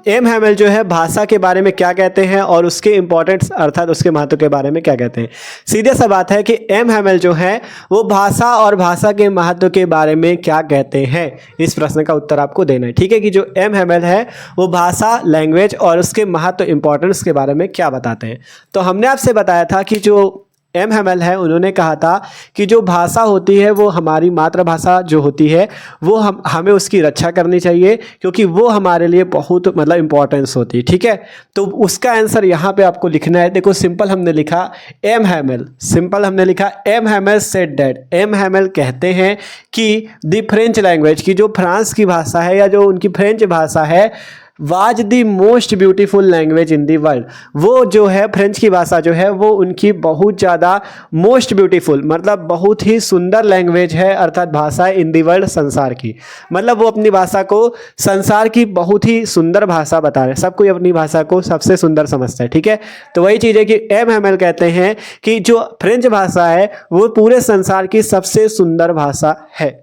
एम हैमेल जो है भाषा के बारे में क्या कहते हैं और उसके इंपॉर्टेंस अर्थात उसके महत्व के बारे में क्या कहते हैं। सीधे सा बात है कि एम हैमेल जो है वो भाषा और भाषा के महत्व के बारे में क्या कहते हैं, इस प्रश्न का उत्तर आपको देना है। ठीक है, कि जो एम हैमेल है वो भाषा, लैंग्वेज और उसके महत्व, इंपॉर्टेंस के बारे में क्या बताते हैं। तो हमने आपसे बताया था कि जो एम हैमेल है उन्होंने कहा था कि जो भाषा होती है वो हमारी मातृभाषा जो होती है वो हमें उसकी रक्षा करनी चाहिए, क्योंकि वो हमारे लिए बहुत मतलब इंपॉर्टेंस होती है। ठीक है, तो उसका आंसर यहाँ पे आपको लिखना है। देखो सिंपल हमने लिखा एम हैमेल, सिंपल हमने लिखा M Hamel said that, M Hamel कहते हैं कि द फ्रेंच लैंग्वेज की जो फ्रांस की भाषा है या जो उनकी फ्रेंच भाषा है, was the most beautiful language in the world, वो जो है फ्रेंच की भाषा जो है वो उनकी बहुत ज़्यादा मोस्ट ब्यूटीफुल मतलब बहुत ही सुंदर लैंग्वेज है, अर्थात भाषा इन दी वर्ल्ड, संसार की, मतलब वो अपनी भाषा को संसार की बहुत ही सुंदर भाषा बता रहे हैं, सब कोई अपनी भाषा को सबसे सुंदर समझता है। ठीक है, तो वही चीज़ है कि एम हैमेल कहते हैं कि जो फ्रेंच भाषा है वो पूरे संसार की सबसे सुंदर भाषा है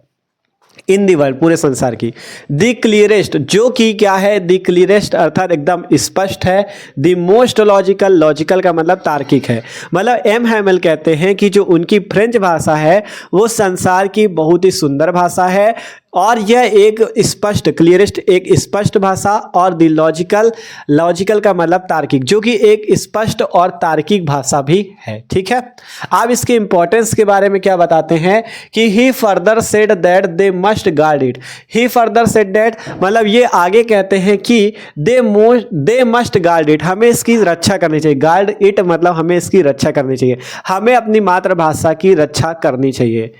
इन दी वर्ल्ड, पूरे संसार की। द क्लियरेस्ट, जो कि क्या है, द क्लियरेस्ट अर्थात एकदम स्पष्ट है, द मोस्ट लॉजिकल, लॉजिकल का मतलब तार्किक है, मतलब एम हैमेल कहते हैं कि जो उनकी फ्रेंच भाषा है वो संसार की बहुत ही सुंदर भाषा है और यह एक स्पष्ट, क्लियरेस्ट एक स्पष्ट भाषा, और द लॉजिकल, लॉजिकल का मतलब तार्किक, जो कि एक स्पष्ट और तार्किक भाषा भी है। ठीक है, अब इसके इंपॉर्टेंस के बारे में क्या बताते हैं कि he further said that they must guard it, he further said that मतलब ये आगे कहते हैं कि दे मस्ट गार्ड इट, हमें इसकी रक्षा करनी चाहिए, गार्ड इट मतलब हमें इसकी रक्षा करनी चाहिए, हमें अपनी मातृभाषा की रक्षा करनी चाहिए।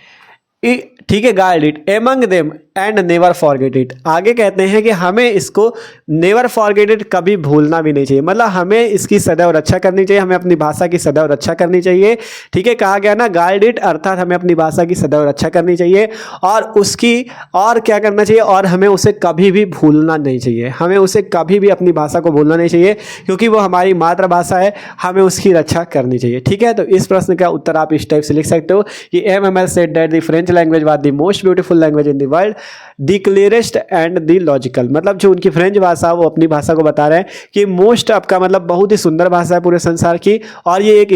ठीक है, guard it among them and never forget it, आगे कहते हैं कि हमें इसको नेवर फॉरगेट इट कभी भूलना भी नहीं चाहिए, मतलब हमें इसकी सदैव रक्षा करनी चाहिए, हमें अपनी भाषा की सदैव रक्षा करनी चाहिए। ठीक है, कहा गया ना गार्ड इट अर्थात हमें अपनी भाषा की सदैव रक्षा करनी चाहिए और उसकी और क्या करना चाहिए, और हमें उसे कभी भी भूलना नहीं चाहिए, हमें उसे कभी भी अपनी भाषा को भूलना नहीं चाहिए, क्योंकि वो हमारी मातृभाषा है, हमें उसकी रक्षा करनी चाहिए। ठीक है, तो इस प्रश्न का उत्तर आप इस टाइप से लिख सकते हो कि M Hamel said that the French language was the most beautiful language in the world, the clearest and the logical, मतलब जो उनकी फ्रेंच भाषा वो अपनी भाषा को बता रहे हैं कि मोस्ट आपका मतलब बहुत ही सुंदर भाषा है पूरे संसार की, और ये एक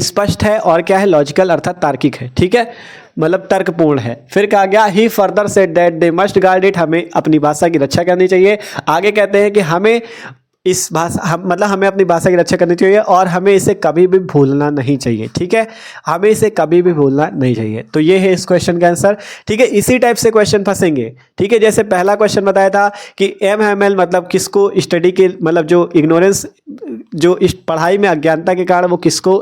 स्पष्ट है और क्या है, लॉजिकल अर्थात तार्किक है। ठीक है, मतलब तर्कपूर्ण है। फिर कहा गया he further said that they must guard it, हमें अपनी भाषा की रक्षा करनी चाहिए। आगे कहते हैं कि हमें इस भाषा मतलब हमें अपनी भाषा की रक्षा करनी चाहिए और हमें इसे कभी भी भूलना नहीं चाहिए, ठीक है, हमें इसे कभी भी भूलना नहीं चाहिए। तो ये है इस क्वेश्चन का आंसर, ठीक है। इसी टाइप से क्वेश्चन फंसेंगे, ठीक है। जैसे पहला क्वेश्चन बताया था कि MML मतलब किसको स्टडी के मतलब जो इग्नोरेंस जो इस पढ़ाई में अज्ञानता के कारण वो किसको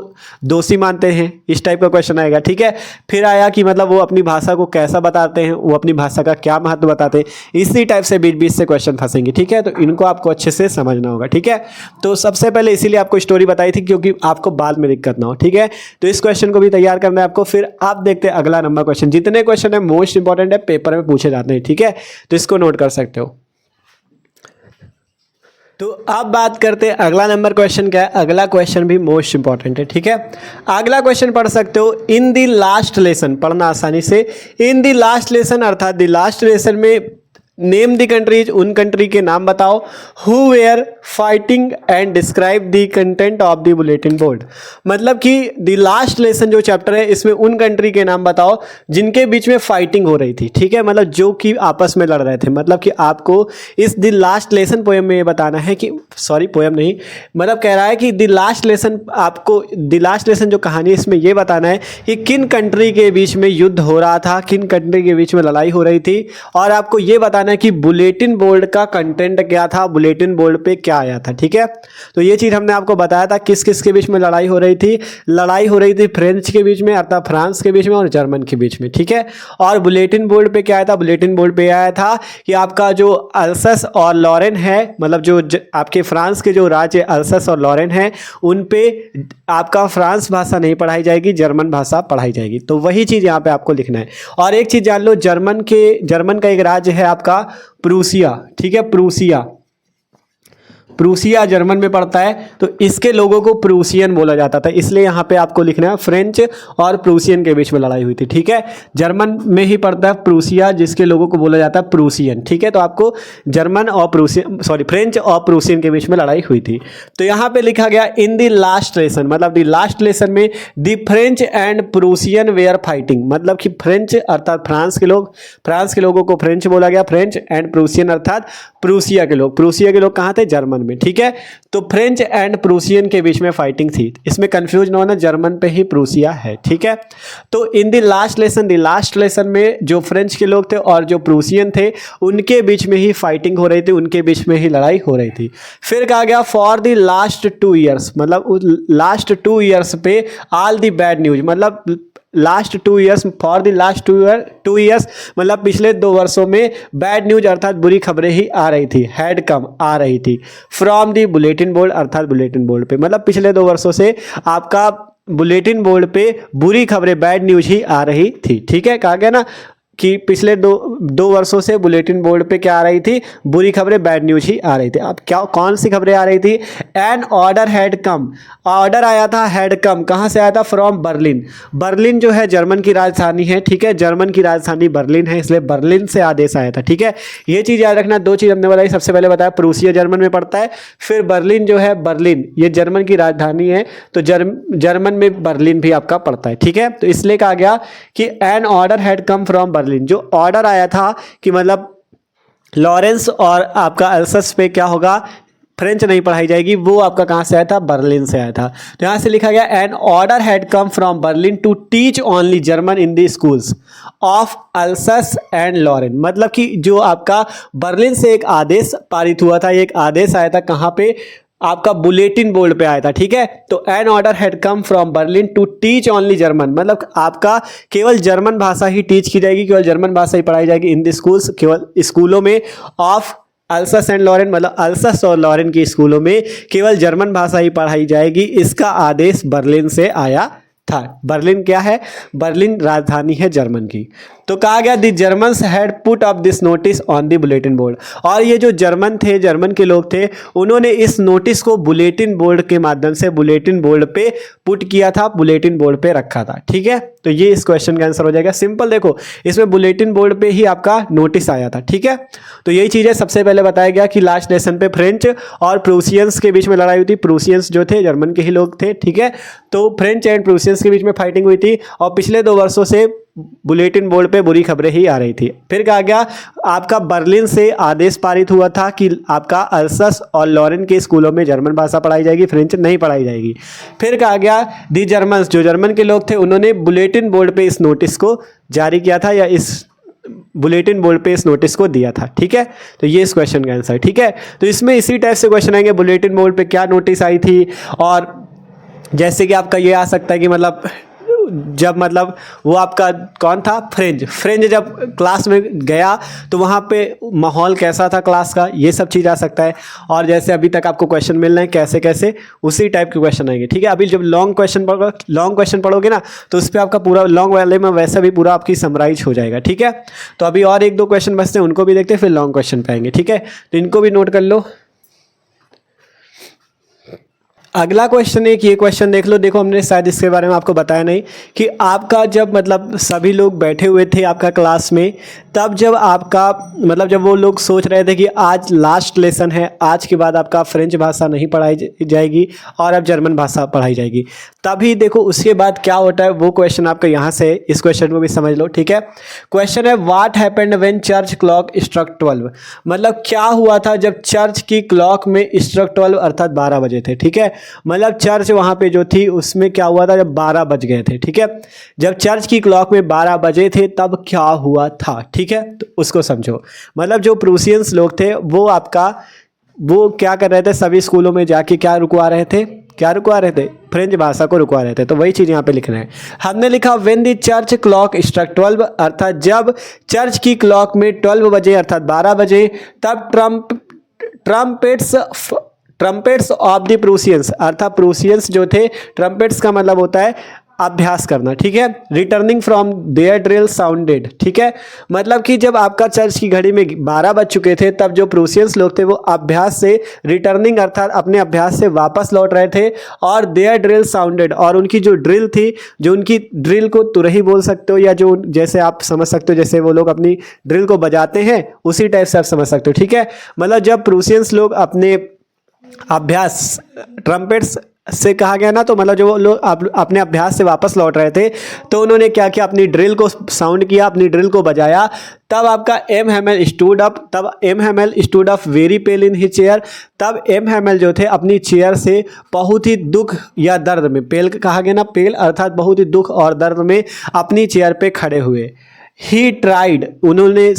दोषी मानते हैं, इस टाइप का क्वेश्चन आएगा, ठीक है। फिर आया कि मतलब वो अपनी भाषा को कैसा बताते हैं, वो अपनी भाषा का क्या महत्व बताते हैं। इसी टाइप से बीच बीच से क्वेश्चन फंसेंगे, ठीक है। तो इनको आपको अच्छे से समझना होगा, ठीक है। तो सबसे पहले इसीलिए आपको स्टोरी बताई थी क्योंकि आपको बाद में दिक्कत ना हो, ठीक है। तो इस क्वेश्चन को भी तैयार करना है आपको। फिर आप देखते हैं अगला नंबर क्वेश्चन। जितने क्वेश्चन है मोस्ट इंपॉर्टेंट है, पेपर में पूछे जाते हैं, ठीक है। तो इसको नोट कर सकते हो। तो अब बात करते हैं अगला नंबर क्वेश्चन क्या है। अगला क्वेश्चन भी मोस्ट इंपॉर्टेंट है, ठीक है। अगला क्वेश्चन पढ़ सकते हो, इन द लास्ट लेसन, पढ़ना आसानी से। इन द लास्ट लेसन अर्थात द लास्ट लेसन में नेम द कंट्रीज, उन कंट्री के नाम बताओ, who where fighting and describe the content of the bulletin board. मतलब कि द लास्ट लेसन जो चैप्टर है इसमें उन कंट्री के नाम बताओ जिनके बीच में फाइटिंग हो रही थी, ठीक है, मतलब जो कि आपस में लड़ रहे थे। मतलब कि आपको इस द लास्ट लेसन पोएम में ये बताना है कि, सॉरी पोएम नहीं, मतलब कह रहा है कि द लास्ट लेसन, आपको द लास्ट लेसन जो कहानी है इसमें ये बताना है कि किन कंट्री के बीच में युद्ध हो रहा था, किन कंट्री के बीच में लड़ाई हो रही थी, और आपको ये बताना कि बुलेटिन बोर्ड का कंटेंट क्या था, बुलेटिन बोर्ड पे क्या आया था, ठीक है। तो ये चीज हमने आपको बताया था किस किस के बीच में लड़ाई हो रही थी। लड़ाई हो रही थी फ्रेंच के बीच में अर्थात फ्रांस के बीच में और जर्मन के बीच में, ठीक है। और बुलेटिन बोर्ड पे क्या आया था, बुलेटिन बोर्ड पे आया था कि आपका जो अल्सस और लॉरेन है, मतलब जो आपके फ्रांस के जो राज्य अल्सस और लॉरेन है, उन पे आपका फ्रांस भाषा नहीं पढ़ाई जाएगी, जर्मन भाषा पढ़ाई जाएगी। तो वही चीज यहाँ पे आपको लिखना है। और एक चीज जान लो, जर्मन का एक राज्य है आपका प्रूसिया, ठीक है, प्रूसिया जर्मन में पड़ता है। तो इसके लोगों को प्रूसियन बोला जाता था, इसलिए यहाँ पे आपको लिखना है फ्रेंच और प्रूसियन के बीच में लड़ाई हुई थी, ठीक है। जर्मन में ही पड़ता है प्रूसिया, जिसके लोगों को बोला जाता है प्रूसियन, ठीक है। तो आपको जर्मन और फ्रेंच और प्रूसियन के बीच में लड़ाई हुई थी। तो यहाँ पे लिखा गया इन द लास्ट लेसन, मतलब द लास्ट लेसन में the French and Prussian where fighting, मतलब कि फ्रेंच अर्थात फ्रांस के लोगों को फ्रेंच बोला गया, फ्रेंच एंड प्रूसियन अर्थात प्रूसिया के लोग कहाँ थे, जर्मन में, ठीक है। तो फ्रेंच एंड प्रूसियन के बीच में फाइटिंग थी। इसमें कंफ्यूज ना होना, जर्मन पे ही प्रूसिया है, ठीक है। तो इन द लास्ट लेसन में जो फ्रेंच के लोग थे और जो प्रूसियन थे उनके बीच में ही फाइटिंग हो रही थी, उनके बीच में ही लड़ाई हो रही थी। फिर कहा गया फॉर द लास्ट 2 ईयर्स, मतलब लास्ट 2 ईयर्स पे ऑल द बैड न्यूज, मतलब last 2 years, for the last 2 years मतलब पिछले 2 वर्षों में बैड न्यूज अर्थात बुरी खबरें ही आ रही थी, हैड कम आ रही थी, फ्रॉम द बुलेटिन बोर्ड अर्थात बुलेटिन बोर्ड पे, मतलब पिछले 2 वर्षों से आपका बुलेटिन बोर्ड पे बुरी खबरें, बैड न्यूज ही आ रही थी, ठीक है। कहा गया ना कि पिछले दो वर्षों से बुलेटिन बोर्ड पे क्या आ रही थी, बुरी खबरें, बैड न्यूज ही आ रही थी। अब क्या कौन सी खबरें आ रही थी, an order had come, order आया था, हैड कम कहाँ से आया था, फ्रॉम बर्लिन। बर्लिन जो है जर्मन की राजधानी है, ठीक है, जर्मन की राजधानी बर्लिन है, इसलिए बर्लिन से आदेश आया था, ठीक है। ये चीज़ याद रखना, 2 चीज़ हमने बताई, सबसे पहले बताया प्रूसिया जर्मन में पड़ता है, फिर बर्लिन जो है, बर्लिन ये जर्मन की राजधानी है, तो जर्मन में बर्लिन भी आपका पड़ता है, ठीक है। तो इसलिए कहा गया कि an order had come from Berlin, जो ऑर्डर आया था कि मतलब लॉरेंस और आपका अल्सस पे क्या होगा, फ्रेंच नहीं पढ़ाई जाएगी, वो आपका कहां से आया था, बर्लिन से आया था। तो यहां से लिखा गया an order had come from Berlin to teach only German in the schools of Alsace and Lorraine, मतलब कि जो आपका बर्लिन से एक आदेश पारित हुआ था, एक आदेश आया था कहां पे, आपका बुलेटिन बोर्ड पे आया था, ठीक है। तो an order had come from Berlin to teach only German, मतलब आपका केवल जर्मन भाषा ही टीच की जाएगी, केवल जर्मन भाषा ही पढ़ाई जाएगी इन द स्कूल्स, केवल स्कूलों में ऑफ अल्सस एंड लॉरेन, मतलब अल्सस और लॉरेन की स्कूलों में केवल जर्मन भाषा ही पढ़ाई जाएगी। इसका आदेश बर्लिन से आया था। बर्लिन क्या है, बर्लिन राजधानी है जर्मन की। तो कहा गया the Germans had put up this notice on the bulletin board, और ये जो जर्मन थे, जर्मन के लोग थे, उन्होंने इस नोटिस को बुलेटिन बोर्ड के माध्यम से बुलेटिन बोर्ड पे पुट किया था, बुलेटिन बोर्ड पे रखा था, ठीक है। तो ये इस क्वेश्चन का आंसर हो जाएगा। सिंपल देखो, इसमें बुलेटिन बोर्ड पे ही आपका नोटिस आया था, ठीक है। तो यही चीज़ है, सबसे पहले बताया गया कि लास्ट लेसन पे फ्रेंच और प्रूसियंस के बीच में लड़ाई हुई थी। प्रूसियंस जो थे जर्मन के ही लोग थे, ठीक है। तो फ्रेंच एंड प्रूसियंस के बीच में फाइटिंग हुई थी, और पिछले 2 वर्षों से बुलेटिन बोर्ड पे बुरी खबरें ही आ रही थी। फिर कहा गया आपका बर्लिन से आदेश पारित हुआ था कि आपका अल्सस और लॉरेन के स्कूलों में जर्मन भाषा पढ़ाई जाएगी, फ्रेंच नहीं पढ़ाई जाएगी। फिर कहा गया दी जर्मन्स, जो जर्मन के लोग थे उन्होंने बुलेटिन बोर्ड पे इस नोटिस को जारी किया था, या इस बुलेटिन बोर्ड पे इस नोटिस को दिया था। ठीक है, तो ये इस क्वेश्चन का आंसर। ठीक है, तो इसमें इसी टाइप से क्वेश्चन आएंगे, बुलेटिन बोर्ड पे क्या नोटिस आई थी, और जैसे कि आपका ये आ सकता है कि मतलब जब मतलब वो आपका कौन था, फ्रेंच जब क्लास में गया तो वहाँ पे माहौल कैसा था क्लास का, ये सब चीज़ आ सकता है। और जैसे अभी तक आपको क्वेश्चन मिल रहे हैं कैसे कैसे, उसी टाइप के क्वेश्चन आएंगे। ठीक है, अभी जब लॉन्ग क्वेश्चन पढ़ोगे ना तो उस पर आपका पूरा लॉन्ग वाले में वैसे भी पूरा आपकी समराइज हो जाएगा। ठीक है, तो अभी और 1-2 क्वेश्चन बचते हैं, उनको भी देखते हैं, फिर लॉन्ग क्वेश्चन पे आएंगे। ठीक है, तो इनको भी नोट कर लो। अगला क्वेश्चन एक ये क्वेश्चन देख लो। देखो हमने शायद इसके बारे में आपको बताया नहीं कि आपका जब मतलब सभी लोग बैठे हुए थे आपका क्लास में, तब जब आपका मतलब जब वो लोग सोच रहे थे कि आज लास्ट लेसन है, आज के बाद आपका फ्रेंच भाषा नहीं पढ़ाई जाएगी और अब जर्मन भाषा पढ़ाई जाएगी, तभी देखो उसके बाद क्या होता है, वो क्वेश्चन आपका यहाँ से, इस क्वेश्चन को भी समझ लो। ठीक है, क्वेश्चन है what happened when church clock struck 12, मतलब क्या हुआ था जब चर्च की क्लॉक में स्ट्रक 12 अर्थात 12 बजे थे। ठीक है, मतलब चर्च वहां पे जो थी उसमें क्या हुआ था जब 12 बज गए थे। ठीक है, जब चर्च की क्लॉक में 12 बजे थे तब क्या हुआ था। ठीक है, तो उसको समझो। मतलब जो प्रूसियंस लोग थे वो क्या कर रहे थे, सभी स्कूलों में जाके क्या रुकवा रहे थे, फ्रेंच भाषा को रुकवा रहे थे। तो वही चीज़ यहाँ पे लिखना है। हमने लिखा when the church clock struck 12, अर्थात जब चर्च की क्लॉक में 12 बजे अर्थात 12 बजे, तब ट्रम्पेट्स ऑफ द प्रूसियंस, अर्थात प्रूसियंस जो थे, ट्रम्पेट्स का मतलब होता है अभ्यास करना। ठीक है, returning from their drill sounded. ठीक है, मतलब कि जब आपका चर्च की घड़ी में 12 बज चुके थे तब जो प्रूसियंस लोग थे वो अभ्यास से रिटर्निंग अर्थात अपने अभ्यास से वापस लौट रहे थे, और देयर ड्रिल साउंडेड, और उनकी जो ड्रिल थी, जो उनकी ड्रिल को तुरही बोल सकते हो, या जो जैसे आप समझ सकते हो जैसे वो लोग अपनी ड्रिल को बजाते हैं उसी टाइप से आप समझ सकते हो। ठीक है, मतलब जब प्रूसियंस लोग अपने अभ्यास, ट्रम्पेट्स से कहा गया ना, तो मतलब जो लोग अपने अभ्यास से वापस लौट रहे थे तो उन्होंने क्या किया, अपनी ड्रिल को साउंड किया, अपनी ड्रिल को बजाया। तब आपका M Hamel stood up very pale in his chair, तब एम हैमेल जो थे अपनी चेयर से बहुत ही दुख या दर्द में, पेल कहा गया ना, पेल अर्थात बहुत ही दुख और दर्द में अपनी चेयर पे खड़े हुए। ही ट्राइड, उन्होंने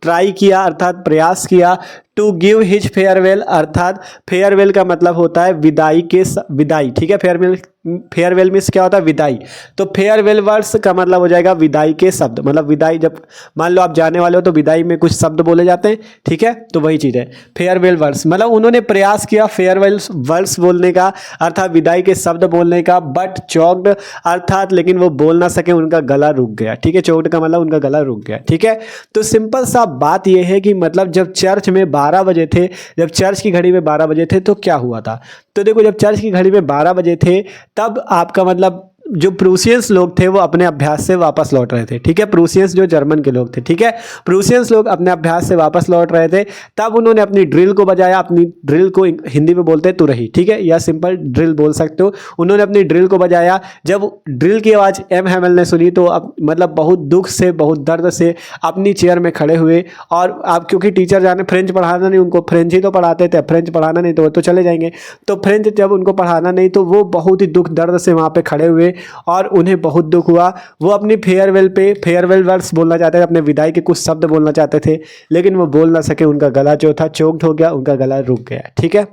ट्राई किया अर्थात प्रयास किया, टू गिव हिज फेयरवेल, अर्थात फेयरवेल का मतलब होता है विदाई विदाई। ठीक है, फेयरवेल मीन्स क्या होता है, विदाई। तो फेयरवेल वर्ड्स का मतलब हो जाएगा विदाई के शब्द, मतलब विदाई, जब मान लो आप जाने वाले हो तो विदाई में कुछ शब्द बोले जाते हैं। ठीक है, तो वही चीज़ है फेयरवेल वर्ड्स, मतलब उन्होंने प्रयास किया फेयरवेल वर्ड्स बोलने का अर्थात विदाई के शब्द बोलने का, बट चौक्ड अर्थात लेकिन वो बोल ना सके, उनका गला रुक गया। ठीक है, चौक्ड का मतलब उनका गला रुक गया। ठीक है, तो सिंपल सा बात यह है कि मतलब जब चर्च में 12 बजे थे, जब चर्च की घड़ी में 12 बजे थे तो क्या हुआ था। तो देखो जब चर्च की घड़ी में 12 बजे थे तब आपका मतलब जो प्रूसियंस लोग थे वो अपने अभ्यास से वापस लौट रहे थे। ठीक है, प्रूसियंस जो जर्मन के लोग थे। ठीक है, प्रूसियंस लोग अपने अभ्यास से वापस लौट रहे थे, तब उन्होंने अपनी ड्रिल को बजाया, अपनी ड्रिल को हिंदी में बोलते हैं तुरही। ठीक है, या सिंपल ड्रिल बोल सकते हो। उन्होंने अपनी ड्रिल को बजाया, जब ड्रिल की आवाज़ एम हैमेल ने सुनी तो अब मतलब बहुत दुख से, बहुत दर्द से अपनी चेयर में खड़े हुए। और आप क्योंकि टीचर जाने फ्रेंच पढ़ाना नहीं, उनको फ्रेंच ही तो पढ़ाते थे, फ्रेंच पढ़ाना नहीं तो वो तो चले जाएंगे, तो फ्रेंच जब उनको पढ़ाना नहीं तो वो बहुत ही दुख दर्द से वहाँ पे खड़े हुए और उन्हें बहुत दुख हुआ। वो अपनी फेयरवेल वर्ड्स बोलना चाहते थे, अपने विदाई के कुछ शब्द बोलना चाहते थे, लेकिन वो बोल ना सके, उनका गला जो था चोक्ड हो गया, उनका गला रुक गया। ठीक है,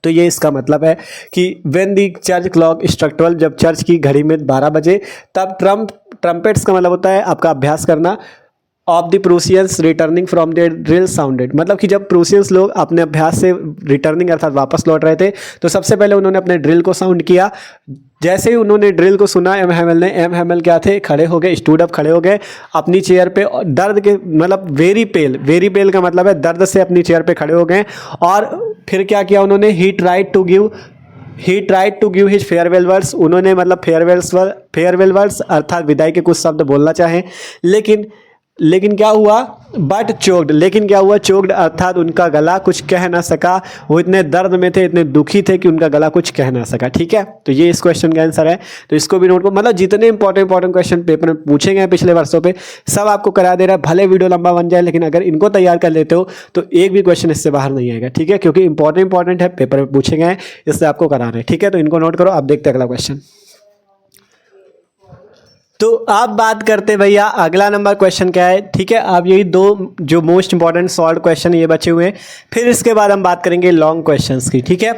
तो ये इसका मतलब है कि when the church clock struck 12, जब चर्च की घड़ी में 12 बजे, तब ट्रम्पेट्स का मतलब होता है आपका अभ्यास करना, of the Prussians returning from their drill sounded, मतलब कि जब प्रूसियंस लोग अपने अभ्यास से रिटर्निंग अर्थात वापस लौट रहे थे तो सबसे पहले उन्होंने अपने ड्रिल को साउंड किया। जैसे ही उन्होंने ड्रिल को सुना एम हैमेल क्या थे, खड़े हो गए, स्टूड अप खड़े हो गए अपनी चेयर पे, दर्द के मतलब वेरी पेल का मतलब है दर्द से अपनी चेयर पे खड़े हो गए। और फिर क्या किया उन्होंने, he tried to give his farewell words, उन्होंने मतलब फेयरवेल वर्ड्स अर्थात विदाई के कुछ शब्द बोलना चाहें, लेकिन लेकिन क्या हुआ, बट चोक्ड, लेकिन क्या हुआ, चोक्ड अर्थात उनका गला कुछ कह ना सका। वो इतने दर्द में थे, इतने दुखी थे कि उनका गला कुछ कह ना सका। ठीक है, तो ये इस क्वेश्चन का आंसर है। तो इसको भी नोट को, मतलब जितने इंपॉर्टेंट क्वेश्चन पेपर में पूछे गए पिछले वर्षों पे सब आपको करा दे रहा है। भले वीडियो लंबा बन जाए, लेकिन अगर इनको तैयार कर लेते हो तो एक भी क्वेश्चन इससे बाहर नहीं आएगा। ठीक है, क्योंकि इंपॉर्टेंट है, पेपर में पूछे गए, इससे आपको करा रहे हैं। ठीक है, तो इनको नोट करो। आप देखते हैं अगला क्वेश्चन। तो आप बात करते भैया अगला नंबर क्वेश्चन क्या है। ठीक है, आप यही दो जो मोस्ट इंपॉर्टेंट सॉल्व क्वेश्चन ये बचे हुए हैं, फिर इसके बाद हम बात करेंगे लॉन्ग क्वेश्चंस की। ठीक है,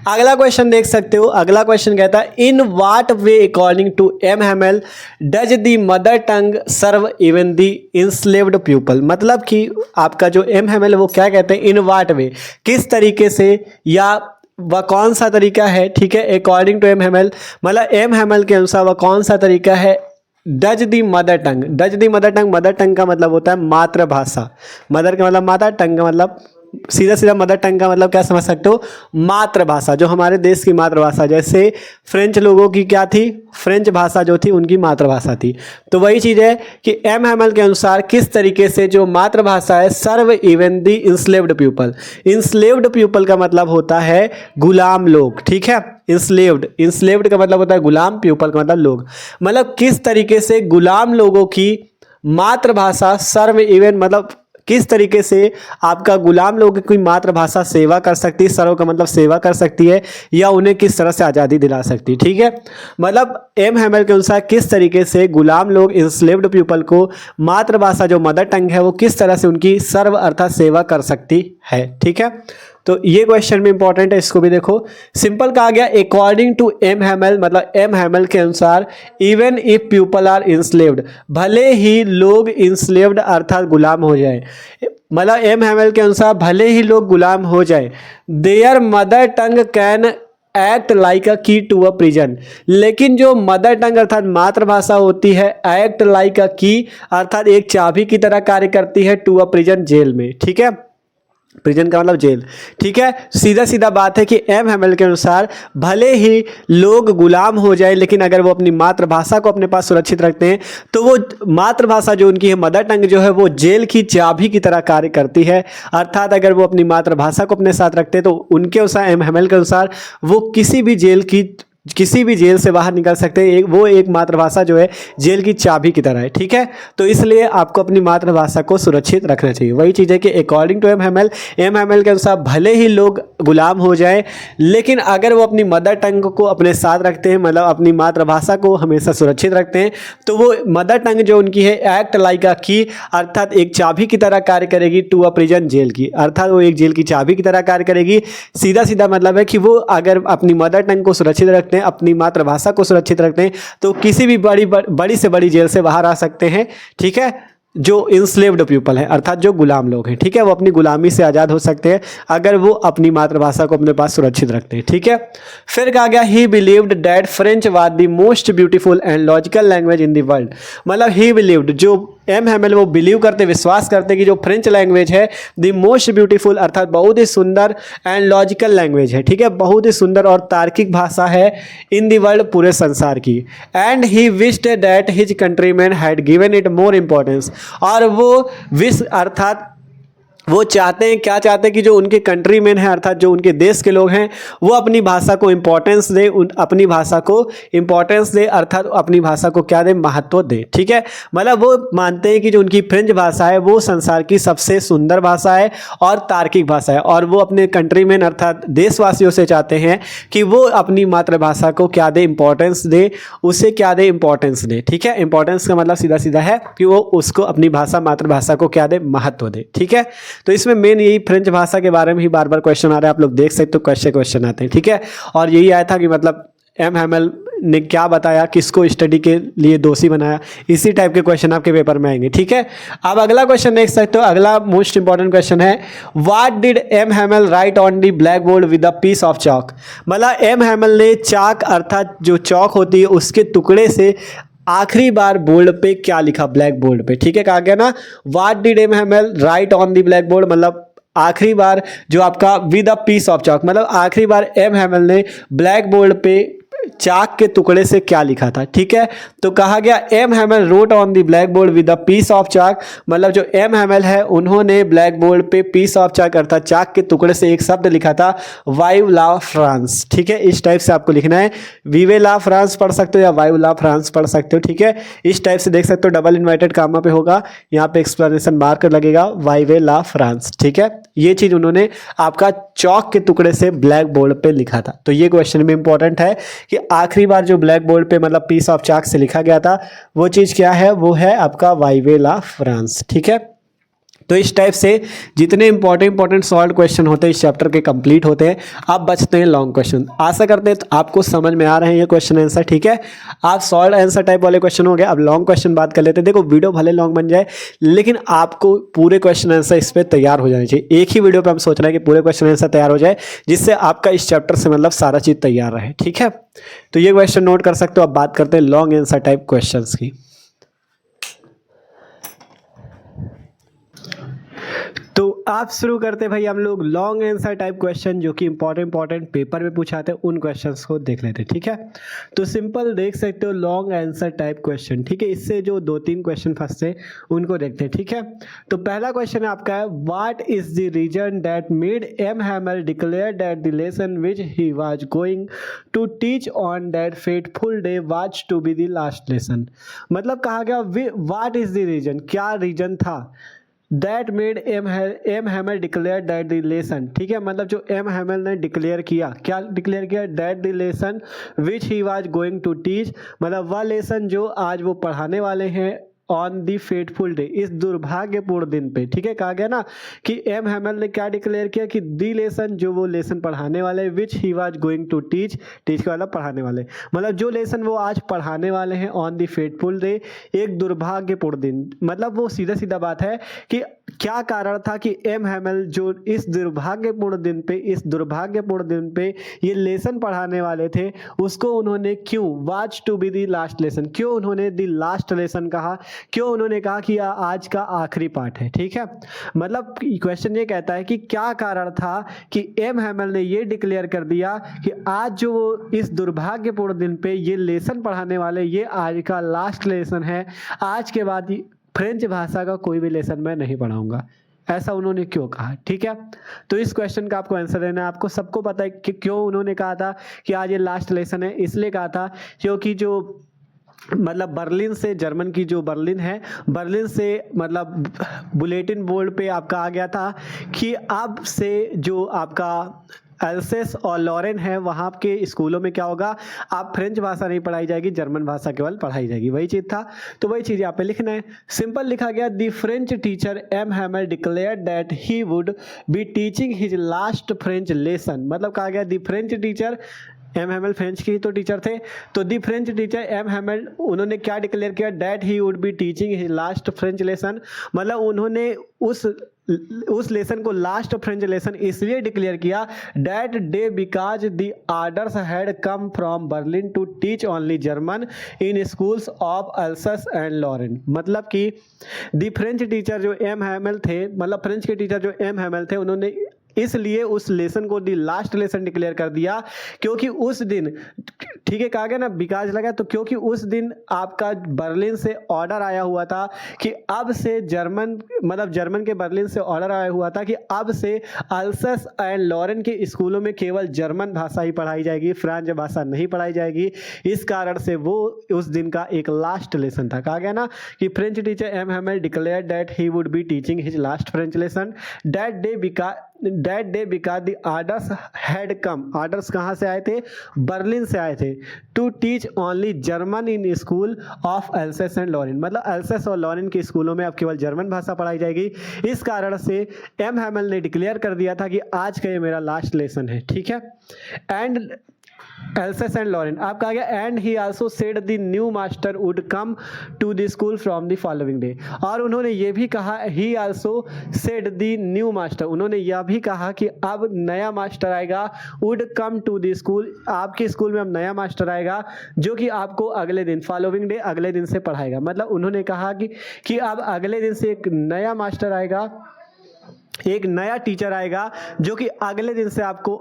अगला क्वेश्चन देख सकते हो। अगला क्वेश्चन कहता है in what way according to M Hamel does the mother tongue serve even the enslaved people. मतलब कि आपका जो एम हैमेल वो क्या कहते हैं, इन व्हाट वे, किस तरीके से या वह कौन सा तरीका है। ठीक है, अकॉर्डिंग टू एम हैमेल, मतलब एम हैमेल के अनुसार वह कौन सा तरीका है। Does the mother tongue, does the mother tongue, mother tongue का मतलब होता है मातृभाषा। मदर का मतलब माता, टंग का मतलब सीधा सीधा मदर टंग का मतलब क्या समझ सकते हो, मातृभाषा, जो हमारे देश की मातृभाषा। जैसे फ्रेंच लोगों की क्या थी, फ्रेंच भाषा जो थी उनकी मातृभाषा थी। तो वही चीज़ है कि एम हैमेल के अनुसार किस तरीके से जो मातृभाषा है serve even the enslaved people. Enslaved people का मतलब होता है गुलाम लोग। ठीक है, इंस्लेव्ड का मतलब होता है गुलाम, पीपल का मतलब लोग। मतलब किस तरीके से गुलाम लोगों की मातृभाषा सर्व इवन, मतलब किस तरीके से आपका गुलाम लोगों की मातृभाषा सेवा कर सकती है। सर्व का मतलब सेवा कर सकती है, या उन्हें किस तरह से आज़ादी दिला सकती है। ठीक है, मतलब एम हैमेल के अनुसार किस तरीके से गुलाम लोग, इंस्लेव्ड पीपल को मातृभाषा जो मदर टंग है वो किस तरह से उनकी सर्व अर्थात सेवा कर सकती है। ठीक है, तो ये क्वेश्चन भी इंपॉर्टेंट है, इसको भी देखो। सिंपल कहा गया अकॉर्डिंग टू एम हैमेल, मतलब एम हैमेल के अनुसार even if people are enslaved, भले ही लोग इंस्लेव्ड अर्थात गुलाम हो जाए, मतलब एम हैमेल के अनुसार भले ही लोग गुलाम हो जाए, there mother tongue can act like अ की टू अ प्रिजन। लेकिन जो मदर टंग अर्थात मातृभाषा होती है, एक्ट लाइक अ की अर्थात एक चाबी की तरह कार्य करती है, टू अ प्रिजन, जेल में। ठीक है, प्रिजन का मतलब जेल। ठीक है, सीधा सीधा बात है कि एम हैमेल के अनुसार भले ही लोग गुलाम हो जाए, लेकिन अगर वो अपनी मातृभाषा को अपने पास सुरक्षित रखते हैं तो वो मातृभाषा जो उनकी है, मदर टंग जो है, वो जेल की चाबी की तरह कार्य करती है। अर्थात अगर वो अपनी मातृभाषा को अपने साथ रखते हैं तो उनके अनुसार, एम हैमेल के अनुसार, वो किसी भी जेल से बाहर निकल सकते हैं। वो एक मातृभाषा जो है जेल की चाबी की तरह है। ठीक है, तो इसलिए आपको अपनी मातृभाषा को सुरक्षित रखना चाहिए। वही चीज़ है कि अकॉर्डिंग टू एम हैमेल के अनुसार भले ही लोग गुलाम हो जाए, लेकिन अगर वो अपनी मदर टंग को अपने साथ रखते हैं, मतलब अपनी मातृभाषा को हमेशा सुरक्षित रखते हैं, तो वो मदर टंग जो उनकी है एक्ट लाइक अ की अर्थात एक चाबी की तरह कार्य करेगी, टू अ प्रिजन, जेल की, अर्थात वो एक जेल की चाबी की तरह कार्य करेगी। सीधा सीधा मतलब है कि वो अगर अपनी मदर टंग को सुरक्षित रखते हैं, अपनी मातृभाषा को सुरक्षित रखते हैं, तो किसी भी बड़ी से बड़ी जेल से बाहर आ सकते हैं। ठीक है, जो इंस्लेव्ड पीपल है अर्थात जो गुलाम लोग हैं। ठीक है, वो अपनी गुलामी से आज़ाद हो सकते हैं अगर वो अपनी मातृभाषा को अपने पास सुरक्षित रखते हैं। ठीक है, फिर कहा गया ही believed that French was the most beautiful and logical language in the world. मतलब ही बिलीव्ड, जो एम हैमेल वो बिलीव करते, विश्वास करते कि जो फ्रेंच लैंग्वेज है द मोस्ट ब्यूटीफुल अर्थात बहुत ही सुंदर एंड लॉजिकल लैंग्वेज है। ठीक है, बहुत ही सुंदर और तार्किक भाषा है इन द वर्ल्ड, पूरे संसार की। And he wished that his countryman had given it more importance. और वो विश्व अर्थात वो चाहते हैं, क्या चाहते हैं कि जो उनके कंट्रीमैन हैं अर्थात जो उनके देश के लोग हैं वो अपनी भाषा को इंपॉर्टेंस दे, अपनी भाषा को इंपॉर्टेंस दे अर्थात अपनी भाषा को क्या दे, महत्व दे। ठीक है, मतलब वो मानते हैं कि जो उनकी फ्रेंच भाषा है वो संसार की सबसे सुंदर भाषा है और तार्किक भाषा है, और वो अपने कंट्रीमैन अर्थात देशवासियों से चाहते हैं कि वो अपनी मातृभाषा को क्या दे, इंपॉर्टेंस दे, उसे क्या दे, इंपॉर्टेंस दे। ठीक है, इंपॉर्टेंस का मतलब सीधा सीधा है कि वो उसको अपनी भाषा, मातृभाषा को क्या दे, महत्व दे। ठीक है, तो इसमें मेन यही फ्रेंच भाषा के बारे में ही बार बार क्वेश्चन आ रहा है, आप लोग देख सकते हो कैसे क्वेश्चन आते हैं। ठीक है, और यही आया था कि मतलब एम हैमेल ने क्या बताया, किसको स्टडी के लिए दोषी बनाया, इसी टाइप के क्वेश्चन आपके पेपर में आएंगे। ठीक है, अब अगला क्वेश्चन देख सकते हो। अगला मोस्ट इंपॉर्टेंट क्वेश्चन है what did M Hamel write on the blackboard with a piece of chalk. मतलब एम हैमेल ने चाक अर्थात जो चौक होती है उसके टुकड़े से आखिरी बार बोर्ड पे क्या लिखा, ब्लैक बोर्ड पे। ठीक है, कहा गया ना what did M Hamel write on the blackboard, मतलब आखिरी बार जो आपका with a piece of chalk, मतलब आखिरी बार एम हैमेल ने ब्लैक बोर्ड पे चाक के टुकड़े से क्या लिखा था, ठीक है। तो कहा गया M Hamel wrote on the blackboard with a piece of chalk, मतलब जो एम हैमल है उन्होंने ब्लैक बोर्ड पे पीस ऑफ चाक अर्थात चाक के टुकड़े से एक शब्द लिखा था, वाइव ला फ्रांस, ठीक है। इस टाइप से आपको लिखना है, वीवे ला फ्रांस पढ़ सकते हो या वाइव ला फ्रांस पढ़ सकते हो, ठीक है। इस टाइप से देख सकते हो, डबल इन्वर्टेड कामा पे होगा, यहाँ पे एक्सप्लेनेशन मार्क लगेगा, वाइवे ला फ्रांस, ठीक है। ये चीज उन्होंने आपका चौक के टुकड़े से ब्लैक बोर्ड पे लिखा था। तो ये क्वेश्चन भी इंपॉर्टेंट है कि आखिरी बार जो ब्लैक बोर्ड पे मतलब पीस ऑफ चाक से लिखा गया था वो चीज क्या है, वो है आपका वाइवे ला फ्रांस, ठीक है। तो इस टाइप से जितने इंपॉर्टेंट सॉल्व क्वेश्चन होते हैं इस चैप्टर के कंप्लीट होते हैं। अब बचते हैं लॉन्ग क्वेश्चन। आशा करते हैं तो आपको समझ में आ रहे हैं ये क्वेश्चन आंसर, ठीक है। आप सॉल्व आंसर टाइप वाले क्वेश्चन हो गए, अब लॉन्ग क्वेश्चन बात कर लेते हैं। देखो वीडियो भले लॉन्ग बन जाए लेकिन आपको पूरे क्वेश्चन आंसर इस पर तैयार हो जाने चाहिए। एक ही वीडियो पर हम सोच रहे हैं कि पूरे क्वेश्चन आंसर तैयार हो जाए, जिससे आपका इस चैप्टर से मतलब सारा चीज़ तैयार रहे, ठीक है। तो ये क्वेश्चन नोट कर सकते हो। अब बात करते हैं लॉन्ग आंसर टाइप क्वेश्चन की। तो आप शुरू करते हैं भाई हम लोग लॉन्ग आंसर टाइप क्वेश्चन, जो कि इंपॉर्टेंट पेपर में पूछाते हैं, उन क्वेश्चंस को देख लेते हैं, ठीक है। तो सिंपल देख सकते हो लॉन्ग आंसर टाइप क्वेश्चन, ठीक है। इससे जो 2-3 क्वेश्चन फंसते उनको देखते हैं, ठीक है। तो पहला क्वेश्चन आपका है, what is the reason that made M Hamel declare that the lesson which he was going to teach on that fateful day was to be the last lesson. मतलब कहा गया व्हाट इज द रीजन, क्या reason था, that made M Hamel declare that the lesson, ठीक है। मतलब जो M हैमल ने डिक्लेयर किया, क्या डिक्लेयर किया, that the lesson which he was going to teach, मतलब वह लेसन जो आज वो पढ़ाने वाले हैं ऑन दी फेटफुल डे, इस दुर्भाग्यपूर्ण दिन पे, ठीक है। कहा गया ना कि एम हैमल ने क्या डिक्लेयर किया कि दी लेसन, जो वो लेसन पढ़ाने वाले, which he was going to teach, teach का मतलब पढ़ाने वाले, मतलब जो लेसन वो आज पढ़ाने वाले हैं ऑन दी फेटफुल डे, एक दुर्भाग्यपूर्ण दिन। मतलब वो सीधा सीधा बात है कि क्या कारण था कि एम हैमल जो इस दुर्भाग्यपूर्ण दिन पे ये लेसन पढ़ाने वाले थे, उसको उन्होंने क्यों was to be the last lesson, क्यों उन्होंने दी लास्ट लेसन कहा, क्यों उन्होंने कहा कि आज का आखिरी पाठ है, ठीक है। मतलब क्वेश्चन ये कहता है कि क्या कारण था कि एम हैमल ने ये डिक्लेयर कर दिया कि आज जो वो इस दुर्भाग्यपूर्ण दिन पे ये लेसन पढ़ाने वाले, ये आज का लास्ट लेसन है, आज के बाद फ्रेंच भाषा का कोई भी लेसन मैं नहीं पढ़ाऊंगा, ऐसा उन्होंने क्यों कहा, ठीक है। तो इस क्वेश्चन का आपको आंसर देना है। आपको सबको पता है कि क्यों उन्होंने कहा था कि आज ये लास्ट लेसन है। इसलिए कहा था क्योंकि जो मतलब बर्लिन से, जर्मन की जो बर्लिन है, बर्लिन से मतलब बुलेटिन बोर्ड पे आपका आ गया था कि अब से जो आपका एल्सेस और लॉरेन है वहाँ के स्कूलों में क्या होगा, आप फ्रेंच भाषा नहीं पढ़ाई जाएगी, जर्मन भाषा केवल पढ़ाई जाएगी, वही चीज़ था। तो वही चीज़ यहाँ पे लिखना है। सिंपल लिखा गया, the French teacher M Hamel declare that he would be teaching his last French lesson. मतलब कहा गया the French teacher, M Hamel French के ही तो टीचर थे, तो the French teacher M Hamel उन्होंने क्या डिक्लेयर किया, that he would be teaching his last French lesson. मतलब उन्होंने उस लेसन को लास्ट फ्रेंच लेसन इसलिए डिक्लेयर किया that day because the orders had come from Berlin to teach only German in schools of Alsace and Lorraine. मतलब कि the French teacher जो M Hamel थे, मतलब फ्रेंच के टीचर जो एम हैमल थे, उन्होंने इसलिए उस लेसन को दी लास्ट लेसन डिक्लेयर कर दिया क्योंकि उस दिन, ठीक है, कहा गया ना बिकाज लगा, तो क्योंकि उस दिन आपका बर्लिन से ऑर्डर आया हुआ था कि अब से जर्मन, मतलब जर्मन के बर्लिन से ऑर्डर आया हुआ था कि अब से अल्सस एंड लॉरेन के स्कूलों में केवल जर्मन भाषा ही पढ़ाई जाएगी, फ्रेंच भाषा नहीं पढ़ाई जाएगी। इस कारण से वो उस दिन का एक लास्ट लेसन था। कहा गया ना कि French teacher M Hamel declare that he would be teaching his last French lesson that day because the orders had come. Orders कहाँ से आए थे, बर्लिन से आए थे, to teach only German in school of Alsace and Lorraine. मतलब Alsace और Lorraine के स्कूलों में अब केवल जर्मन भाषा पढ़ाई जाएगी। इस कारण से एम हैमल ने डिक्लेयर कर दिया था कि आज का ये मेरा लास्ट लेसन है, ठीक है। एंड एल्सेस एंड लॉरेन, आप कहा गया and he also said the new master would come to the school from the following day. और उन्होंने ये भी कहा, he also said the new master, उन्होंने यह भी कहा कि अब नया मास्टर आएगा, would come to the school, आपके स्कूल में अब नया मास्टर आएगा जो कि आपको अगले दिन, फॉलोइंग डे, अगले दिन से पढ़ाएगा। मतलब उन्होंने कहा कि अब अगले दिन से एक नया मास्टर आएगा, एक नया टीचर आएगा जो कि अगले दिन से आपको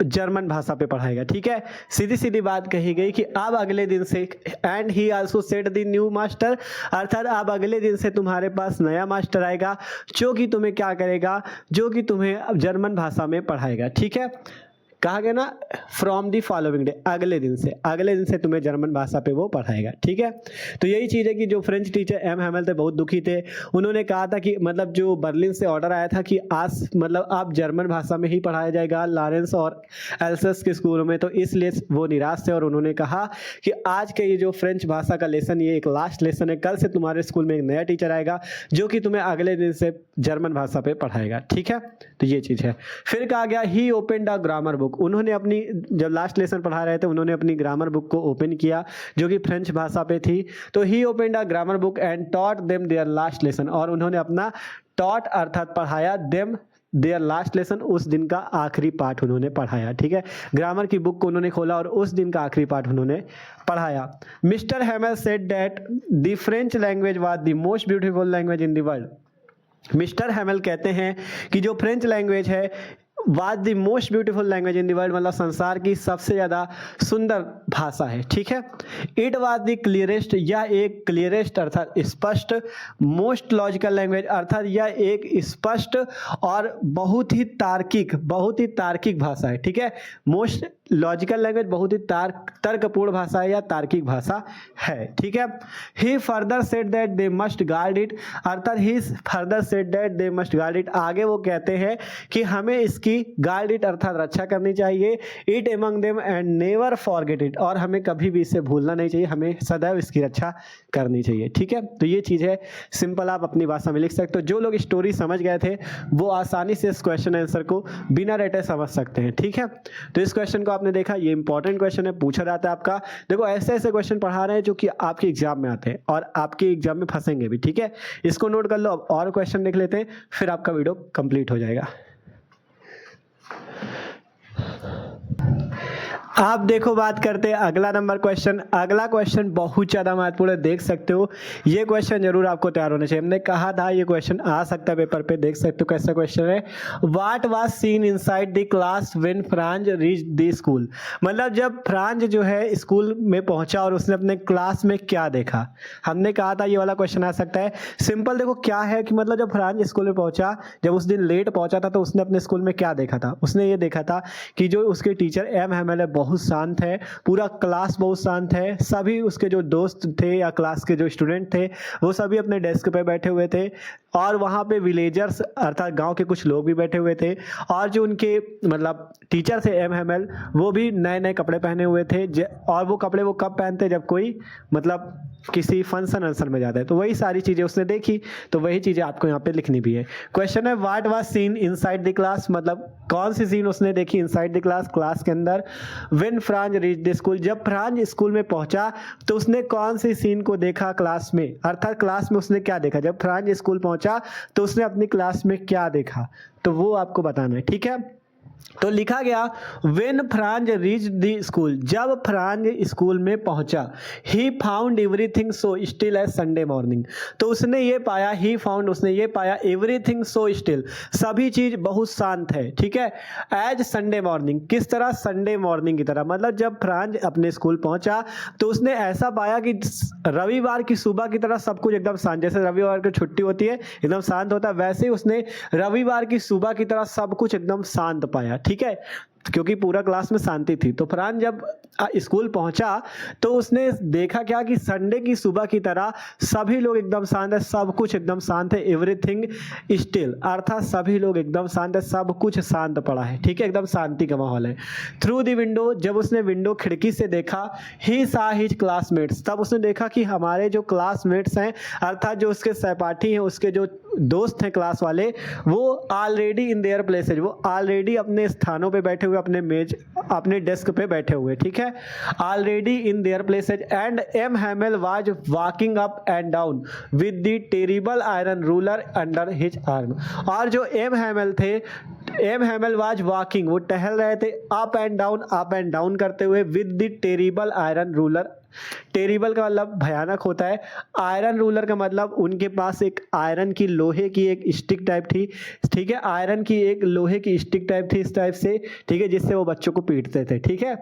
जर्मन भाषा पे पढ़ाएगा। ठीक है, सीधी सीधी बात कही गई कि अब अगले दिन से, and he also set the new master, अर्थात अब अगले दिन से तुम्हारे पास नया मास्टर आएगा जो कि तुम्हें क्या करेगा, जो कि तुम्हें जर्मन भाषा में पढ़ाएगा। ठीक है, कहा गया ना, फ्रॉम दी फॉलोइंग डे, अगले दिन से तुम्हें जर्मन भाषा पे वो पढ़ाएगा। ठीक है, तो यही चीज़ है कि जो फ्रेंच टीचर एम हैमेल थे बहुत दुखी थे। उन्होंने कहा था कि मतलब जो बर्लिन से ऑर्डर आया था कि आज मतलब आप जर्मन भाषा में ही पढ़ाया जाएगा लॉरेंस और एल्सस के स्कूलों में, तो इसलिए वो निराश थे और उन्होंने कहा कि आज के ये जो फ्रेंच भाषा का लेसन, ये एक लास्ट लेसन है, कल से तुम्हारे स्कूल में एक नया टीचर आएगा जो कि तुम्हें अगले दिन से जर्मन भाषा पे पढ़ाएगा। ठीक है, तो ये चीज़ है। फिर कहा गया ही ओपनड अ ग्रामर बुक, उन्होंने अपनी, जब लास्ट लेसन पढ़ा रहे थे उन्होंने अपनी ग्रामर बुक को ओपन किया जो कि फ्रेंच भाषा पे थी। तो he opened a grammar book and taught them their last lesson, और उन्होंने अपना टॉट अर्थात पढ़ाया देम देयर लास्ट लेसन, उस दिन का आखिरी पाठ उन्होंने पढ़ाया। ठीक है, ग्रामर की बुक को उन्होंने खोला और उस दिन का आखिरी पाठ उन्होंने पढ़ाया। Mister Hamel said that the French language was the most beautiful language in the world. Mister Hamel कहते हैं कि जो फ्रेंच लैंग्वेज है was the most beautiful language in the world, मतलब संसार की सबसे ज़्यादा सुंदर भाषा है। ठीक है, इट वाज द क्लियरेस्ट, यह एक क्लियरेस्ट अर्थात स्पष्ट, मोस्ट लॉजिकल लैंग्वेज अर्थात यह एक स्पष्ट और बहुत ही तार्किक भाषा है। ठीक है, मोस्ट लॉजिकल लैंग्वेज बहुत ही तर्कपूर्ण भाषा है या तार्किक भाषा है। ठीक है, he further said that they must guard it, अर्थात he further said that they must guard it, आगे वो कहते हैं कि हमें इसकी गार्ड इट अर्थात रक्षा करनी चाहिए, it among them and never forget it, और हमें कभी भी इसे भूलना नहीं चाहिए, हमें सदैव इसकी रक्षा करनी चाहिए। ठीक है, तो ये चीज़ है, सिंपल आप अपनी भाषा में लिख सकते हो। जो लोग स्टोरी समझ गए थे वो आसानी से इस क्वेश्चन आंसर को बिना रटे समझ सकते हैं। ठीक है, तो इस क्वेश्चन को आपने देखा, ये इंपॉर्टेंट क्वेश्चन है, पूछा जाता है आपका। देखो ऐसे ऐसे क्वेश्चन पढ़ा रहे हैं जो कि आपके एग्जाम में आते हैं और आपके एग्जाम में फंसेंगे भी। ठीक है, इसको नोट कर लो। अब और क्वेश्चन देख लेते हैं, फिर आपका वीडियो कंप्लीट हो जाएगा। आप देखो, बात करते हैं अगला नंबर क्वेश्चन। अगला क्वेश्चन बहुत ज़्यादा महत्वपूर्ण है, देख सकते हो। ये क्वेश्चन जरूर आपको तैयार होना चाहिए, हमने कहा था ये क्वेश्चन आ सकता है पेपर पे। देख सकते हो कैसा क्वेश्चन है। What was scene inside the class when Franz reach the school, मतलब जब फ्रांज जो है स्कूल में पहुंचा और उसने अपने क्लास में क्या देखा। हमने कहा था ये वाला क्वेश्चन आ सकता है। सिंपल देखो क्या है कि मतलब जब फ्रांज स्कूल में पहुंचा, जब उस दिन लेट पहुंचा था, तो उसने अपने स्कूल में क्या देखा था। उसने ये देखा था कि जो उसके टीचर एम हैमेल है बहुत शांत है, पूरा क्लास बहुत शांत है, सभी उसके जो दोस्त थे या क्लास के जो स्टूडेंट थे वो सभी अपने डेस्क पे बैठे हुए थे, और वहाँ पे विलेजर्स अर्थात गांव के कुछ लोग भी बैठे हुए थे, और जो उनके मतलब टीचर थे एम हैमेल वो भी नए नए कपड़े पहने हुए थे। और वो कपड़े वो कब पहनते, जब कोई मतलब किसी फंक्शन अंसन में जाता है। तो वही सारी चीज़ें उसने देखी, तो वही चीज़ें आपको यहाँ पे लिखनी भी है। क्वेश्चन है what was scene inside the class, मतलब कौन सी सीन उसने देखी इनसाइड द क्लास, क्लास के अंदर। When Franz reach the school, जब फ्रांज स्कूल में पहुंचा तो उसने कौन सी सीन को देखा क्लास में, अर्थात क्लास में उसने क्या देखा। जब फ्रांज स्कूल पहुंचा तो उसने अपनी क्लास में क्या देखा, तो वो आपको बताना है। ठीक है, तो लिखा गया when Franz reach the school, जब फ्रांज स्कूल में पहुंचा, he found everything so still as Sunday morning, तो उसने ये पाया, ही फाउंड उसने ये पाया, एवरीथिंग सो स्टिल सभी चीज बहुत शांत है। ठीक है, एज संडे मॉर्निंग, किस तरह, संडे मॉर्निंग की तरह, मतलब जब फ्रांज अपने स्कूल पहुंचा तो उसने ऐसा पाया कि रविवार की सुबह की तरह सब कुछ एकदम शांत, जैसे रविवार की छुट्टी होती है एकदम शांत होता है, वैसे ही उसने रविवार की सुबह की तरह सब कुछ एकदम शांत पाया। ठीक है, क्योंकि पूरा क्लास में शांति थी। तो फ्रांज जब स्कूल पहुंचा तो उसने देखा क्या कि संडे की सुबह की तरह सभी लोग एकदम शांत है, सब कुछ एकदम शांत है, एवरीथिंग स्टिल, अर्थात सभी लोग एकदम शांत है, सब कुछ शांत पड़ा है। ठीक है, एकदम शांति का माहौल है। थ्रू द विंडो, जब उसने विंडो खिड़की से देखा, ही सा हिज क्लासमेट्स, तब उसने देखा कि हमारे जो क्लासमेट्स हैं अर्थात जो उसके सहपाठी हैं, उसके जो दोस्त हैं क्लास वाले, वो ऑलरेडी इन देयर प्लेसेज, वो ऑलरेडी अपने स्थानों पे बैठे हुए, अपने मेज अपने डेस्क पे बैठे हुए। ठीक है, already in their places and M Hamel was walking up and down with the terrible iron ruler under his arm, और जो एम हैमेल थे, एम हैमेल वाज वॉकिंग, वो टहल रहे थे अप एंड डाउन करते हुए, with the terrible iron ruler terrible का मतलब भयानक होता है। आयरन रूलर का मतलब उनके पास एक आयरन की लोहे की एक स्टिक टाइप थी, ठीक है, आयरन की एक लोहे की स्टिक टाइप थी इस टाइप से, ठीक है, जिससे वो बच्चों को पीटते थे, ठीक है।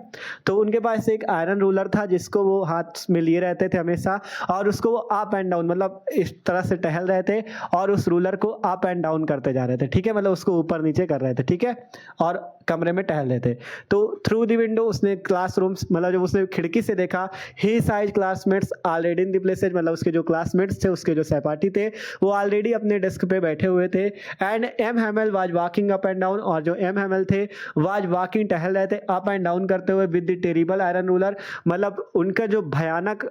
तो उनके पास एक आयरन रूलर था जिसको वो हाथ में लिए रहते थे हमेशा, और उसको वो अप एंड डाउन मतलब इस तरह से टहल रहे थे और उस रूलर को अप एंड डाउन करते जा रहे थे, ठीक है, मतलब उसको ऊपर नीचे कर रहे थे, ठीक है, और कमरे में टहल रहे थे। तो थ्रू द विंडो उसने क्लासरूम्स मतलब जब उसने खिड़की से देखा, he sees classmates already in the places, मतलब उसके जो क्लासमेट्स थे, उसके जो सहपाठी थे, वो ऑलरेडी अपने डेस्क पे बैठे हुए थे। And M Hamel was walking up and down, और जो एम हैमेल थे वाज वॉकिंग टहल रहे थे अप एंड डाउन करते हुए with the terrible iron ruler, मतलब उनका जो भयानक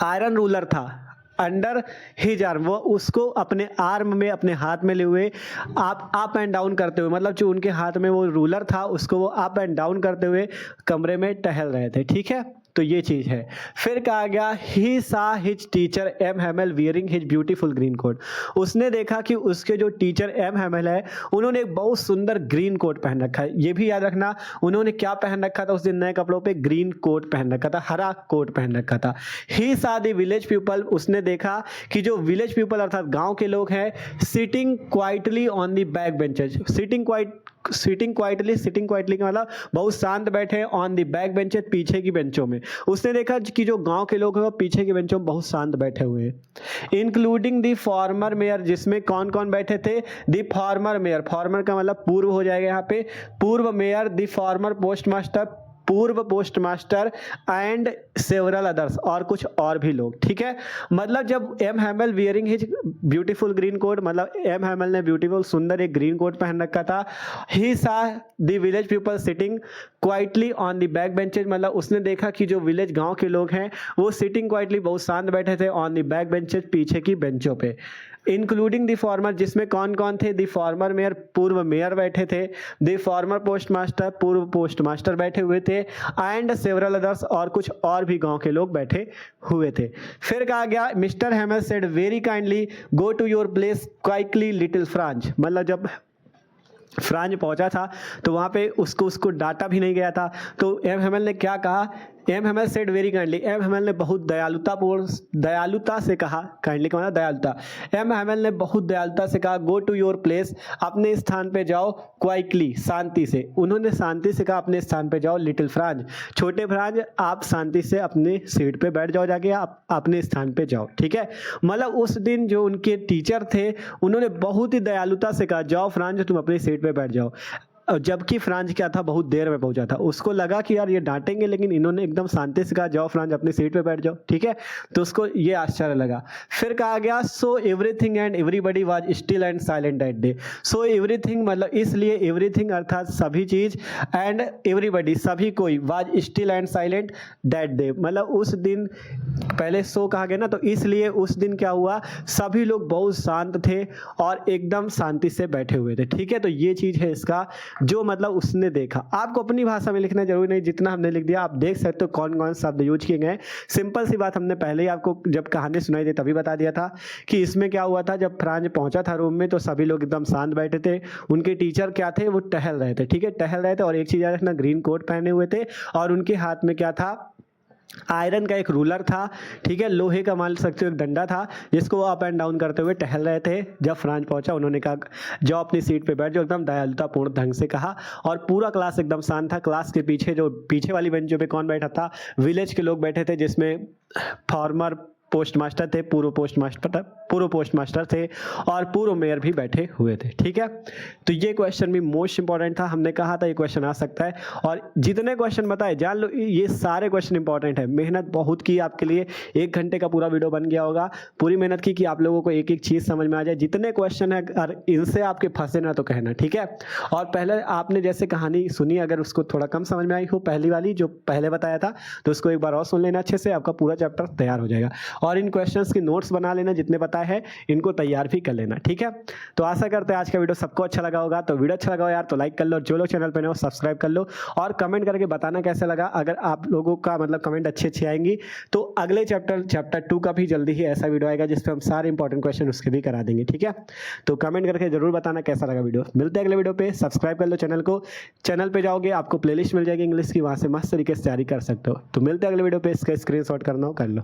आयरन रूलर था अंडर हिज आर्म, वो उसको अपने आर्म में अपने हाथ में ले हुए आप अप एंड डाउन करते हुए, मतलब जो उनके हाथ में वो रूलर था उसको वो अप एंड डाउन करते हुए कमरे में टहल रहे थे, ठीक है। तो ये चीज़ है। फिर कहा गया he saw his teacher M Hamel wearing his beautiful green coat, उसने देखा कि उसके जो टीचर एम हैमेल है उन्होंने एक बहुत सुंदर ग्रीन कोट पहन रखा है। ये भी याद रखना उन्होंने क्या पहन रखा था उस दिन नए कपड़ों पे, ग्रीन कोट पहन रखा था, हरा कोट पहन रखा था। He saw the village people, उसने देखा कि जो विलेज पीपल अर्थात गांव के लोग हैं sitting quietly on the back benches, sitting quietly का मतलब बहुत शांत बैठे ऑन द बैक बेंचेज, पीछे की बेंचों में। उसने देखा कि जो गांव के लोग हैं वो पीछे की बेंचों में बहुत शांत बैठे हुए हैं। इंक्लूडिंग द फॉर्मर मेयर, जिसमें कौन कौन बैठे थे, द फॉर्मर मेयर, फॉर्मर का मतलब पूर्व हो जाएगा यहाँ पे, पूर्व मेयर, द फॉर्मर पोस्टमास्टर, पूर्व पोस्टमास्टर एंड सेवरल अदर्स, और कुछ और भी लोग, ठीक है। मतलब जब M Hamel wearing his beautiful green coat, मतलब एम हैमेल ने ब्यूटीफुल सुंदर एक ग्रीन कोट पहन रखा था। He saw the village people sitting quietly on the back benches, मतलब उसने देखा कि जो विलेज गांव के लोग हैं वो सिटिंग क्वाइटली बहुत शांत बैठे थे ऑन द बैक बेंचेज, पीछे की बेंचों पे। इंक्लूडिंग द फॉर्मर, जिसमें कौन कौन थे, द फॉर्मर मेयर, पूर्व मेयर बैठे थे, द फॉर्मर पोस्टमास्टर, पूर्व पोस्टमास्टर बैठे हुए थे, एंड सेवरल अदर्स, और कुछ और भी गांव के लोग बैठे हुए थे। फिर कहा गया mister Hamel said very kindly go to your place quickly little Franz, मतलब जब फ्रांज पहुंचा था तो वहां पे उसको डांटा भी नहीं गया था। तो एम हैमेल ने क्या कहा, M Hamel said very kindly, M Hamel ने बहुत दयालुता से कहा, काइंडली का मतलब दयालुता, एम हैमेल ने बहुत दयालुता से कहा गो टू योर प्लेस, अपने स्थान पे जाओ, क्वाइकली, शांति से, उन्होंने शांति से कहा अपने स्थान पे जाओ, लिटिल फ्रांज, छोटे फ्रांज, आप शांति से अपने सीट पे बैठ जाओ, जाके आप अपने स्थान पे जाओ, ठीक है। मतलब उस दिन जो उनके टीचर थे उन्होंने बहुत ही दयालुता से कहा जाओ फ्रांज तुम अपनी सीट पे बैठ जाओ, जबकि फ्रांज क्या था बहुत देर में पहुंचा था, उसको लगा कि यार ये डांटेंगे, लेकिन इन्होंने एकदम शांति से कहा जाओ फ्रांज अपनी सीट पे बैठ जाओ, ठीक है। तो उसको ये आश्चर्य लगा। फिर कहा गया so everything and everybody was still and silent that day, so everything मतलब इसलिए, एवरीथिंग अर्थात सभी चीज, एंड एवरीबडी सभी कोई, was still and silent that day, मतलब उस दिन पहले सो कहा गया ना, तो इसलिए उस दिन क्या हुआ, सभी लोग बहुत शांत थे और एकदम शांति से बैठे हुए थे, ठीक है। तो ये चीज है इसका जो मतलब उसने देखा। आपको अपनी भाषा में लिखना जरूरी नहीं, जितना हमने लिख दिया आप देख सकते हो कौन कौन शब्द यूज किए गए। सिंपल सी बात हमने पहले ही आपको जब कहानी सुनाई थी तभी बता दिया था कि इसमें क्या हुआ था, जब फ्रांज पहुंचा था रूम में तो सभी लोग एकदम शांत बैठे थे, उनके टीचर क्या थे वो टहल रहे थे, ठीक है, टहल रहे थे, और एक चीज याद रखना ग्रीन कोट पहने हुए थे और उनके हाथ में क्या था, आयरन का एक रूलर था, ठीक है, लोहे का मान सकते हो एक डंडा था जिसको वो अप एंड डाउन करते हुए टहल रहे थे। जब फ्रांज पहुंचा उन्होंने कहा जाओ अपनी सीट पे बैठ जाओ, एकदम दयालुतापूर्ण ढंग से कहा, और पूरा क्लास एकदम शांत था। क्लास के पीछे जो पीछे वाली बेंचों पे कौन बैठा था, विलेज के लोग बैठे थे, जिसमें फॉर्मर पोस्टमास्टर थे, पूर्व पोस्टमास्टर थे और पूर्व मेयर भी बैठे हुए थे, ठीक है। तो ये क्वेश्चन भी मोस्ट इंपॉर्टेंट था, हमने कहा था ये क्वेश्चन आ सकता है, और जितने क्वेश्चन बताए जान लो ये सारे क्वेश्चन इंपॉर्टेंट है। मेहनत बहुत की आपके लिए, 1 घंटे का पूरा वीडियो बन गया होगा, पूरी मेहनत की कि आप लोगों को एक एक चीज समझ में आ जाए। जितने क्वेश्चन है अगर इनसे आपके फंसे ना तो कहना, ठीक है। और पहले आपने जैसे कहानी सुनी, अगर उसको थोड़ा कम समझ में आई हो, पहली वाली जो पहले बताया था, तो उसको एक बार और सुन लेना अच्छे से, आपका पूरा चैप्टर तैयार हो जाएगा। और इन क्वेश्चंस की नोट्स बना लेना, जितने पता है इनको तैयार भी कर लेना, ठीक है। तो आशा करते हैं आज का वीडियो सबको अच्छा लगा होगा। तो वीडियो अच्छा लगा हो यार तो लाइक कर लो, और जो लोग चैनल पर नए हो सब्सक्राइब कर लो, और कमेंट करके बताना कैसा लगा। अगर आप लोगों का मतलब कमेंट अच्छी आएंगी तो अगले चैप्टर 2 का भी जल्दी ही ऐसा वीडियो आएगा जिसपे हम सारे इंपॉर्टेंट क्वेश्चन उसके भी करा देंगे, ठीक है। तो कमेंट करके जरूर बताना कैसा लगा वीडियो। मिलते हैं अगले वीडियो पे। सब्सक्राइब कर लो चैनल को, चैनल पे जाओगे आपको प्लेलिस्ट मिल जाएगी इंग्लिश की, वहां से मस्त तरीके से तैयारी कर सकते हो। तो मिलते हैं अगले वीडियो पे। इसका स्क्रीनशॉट करना हो कर लो।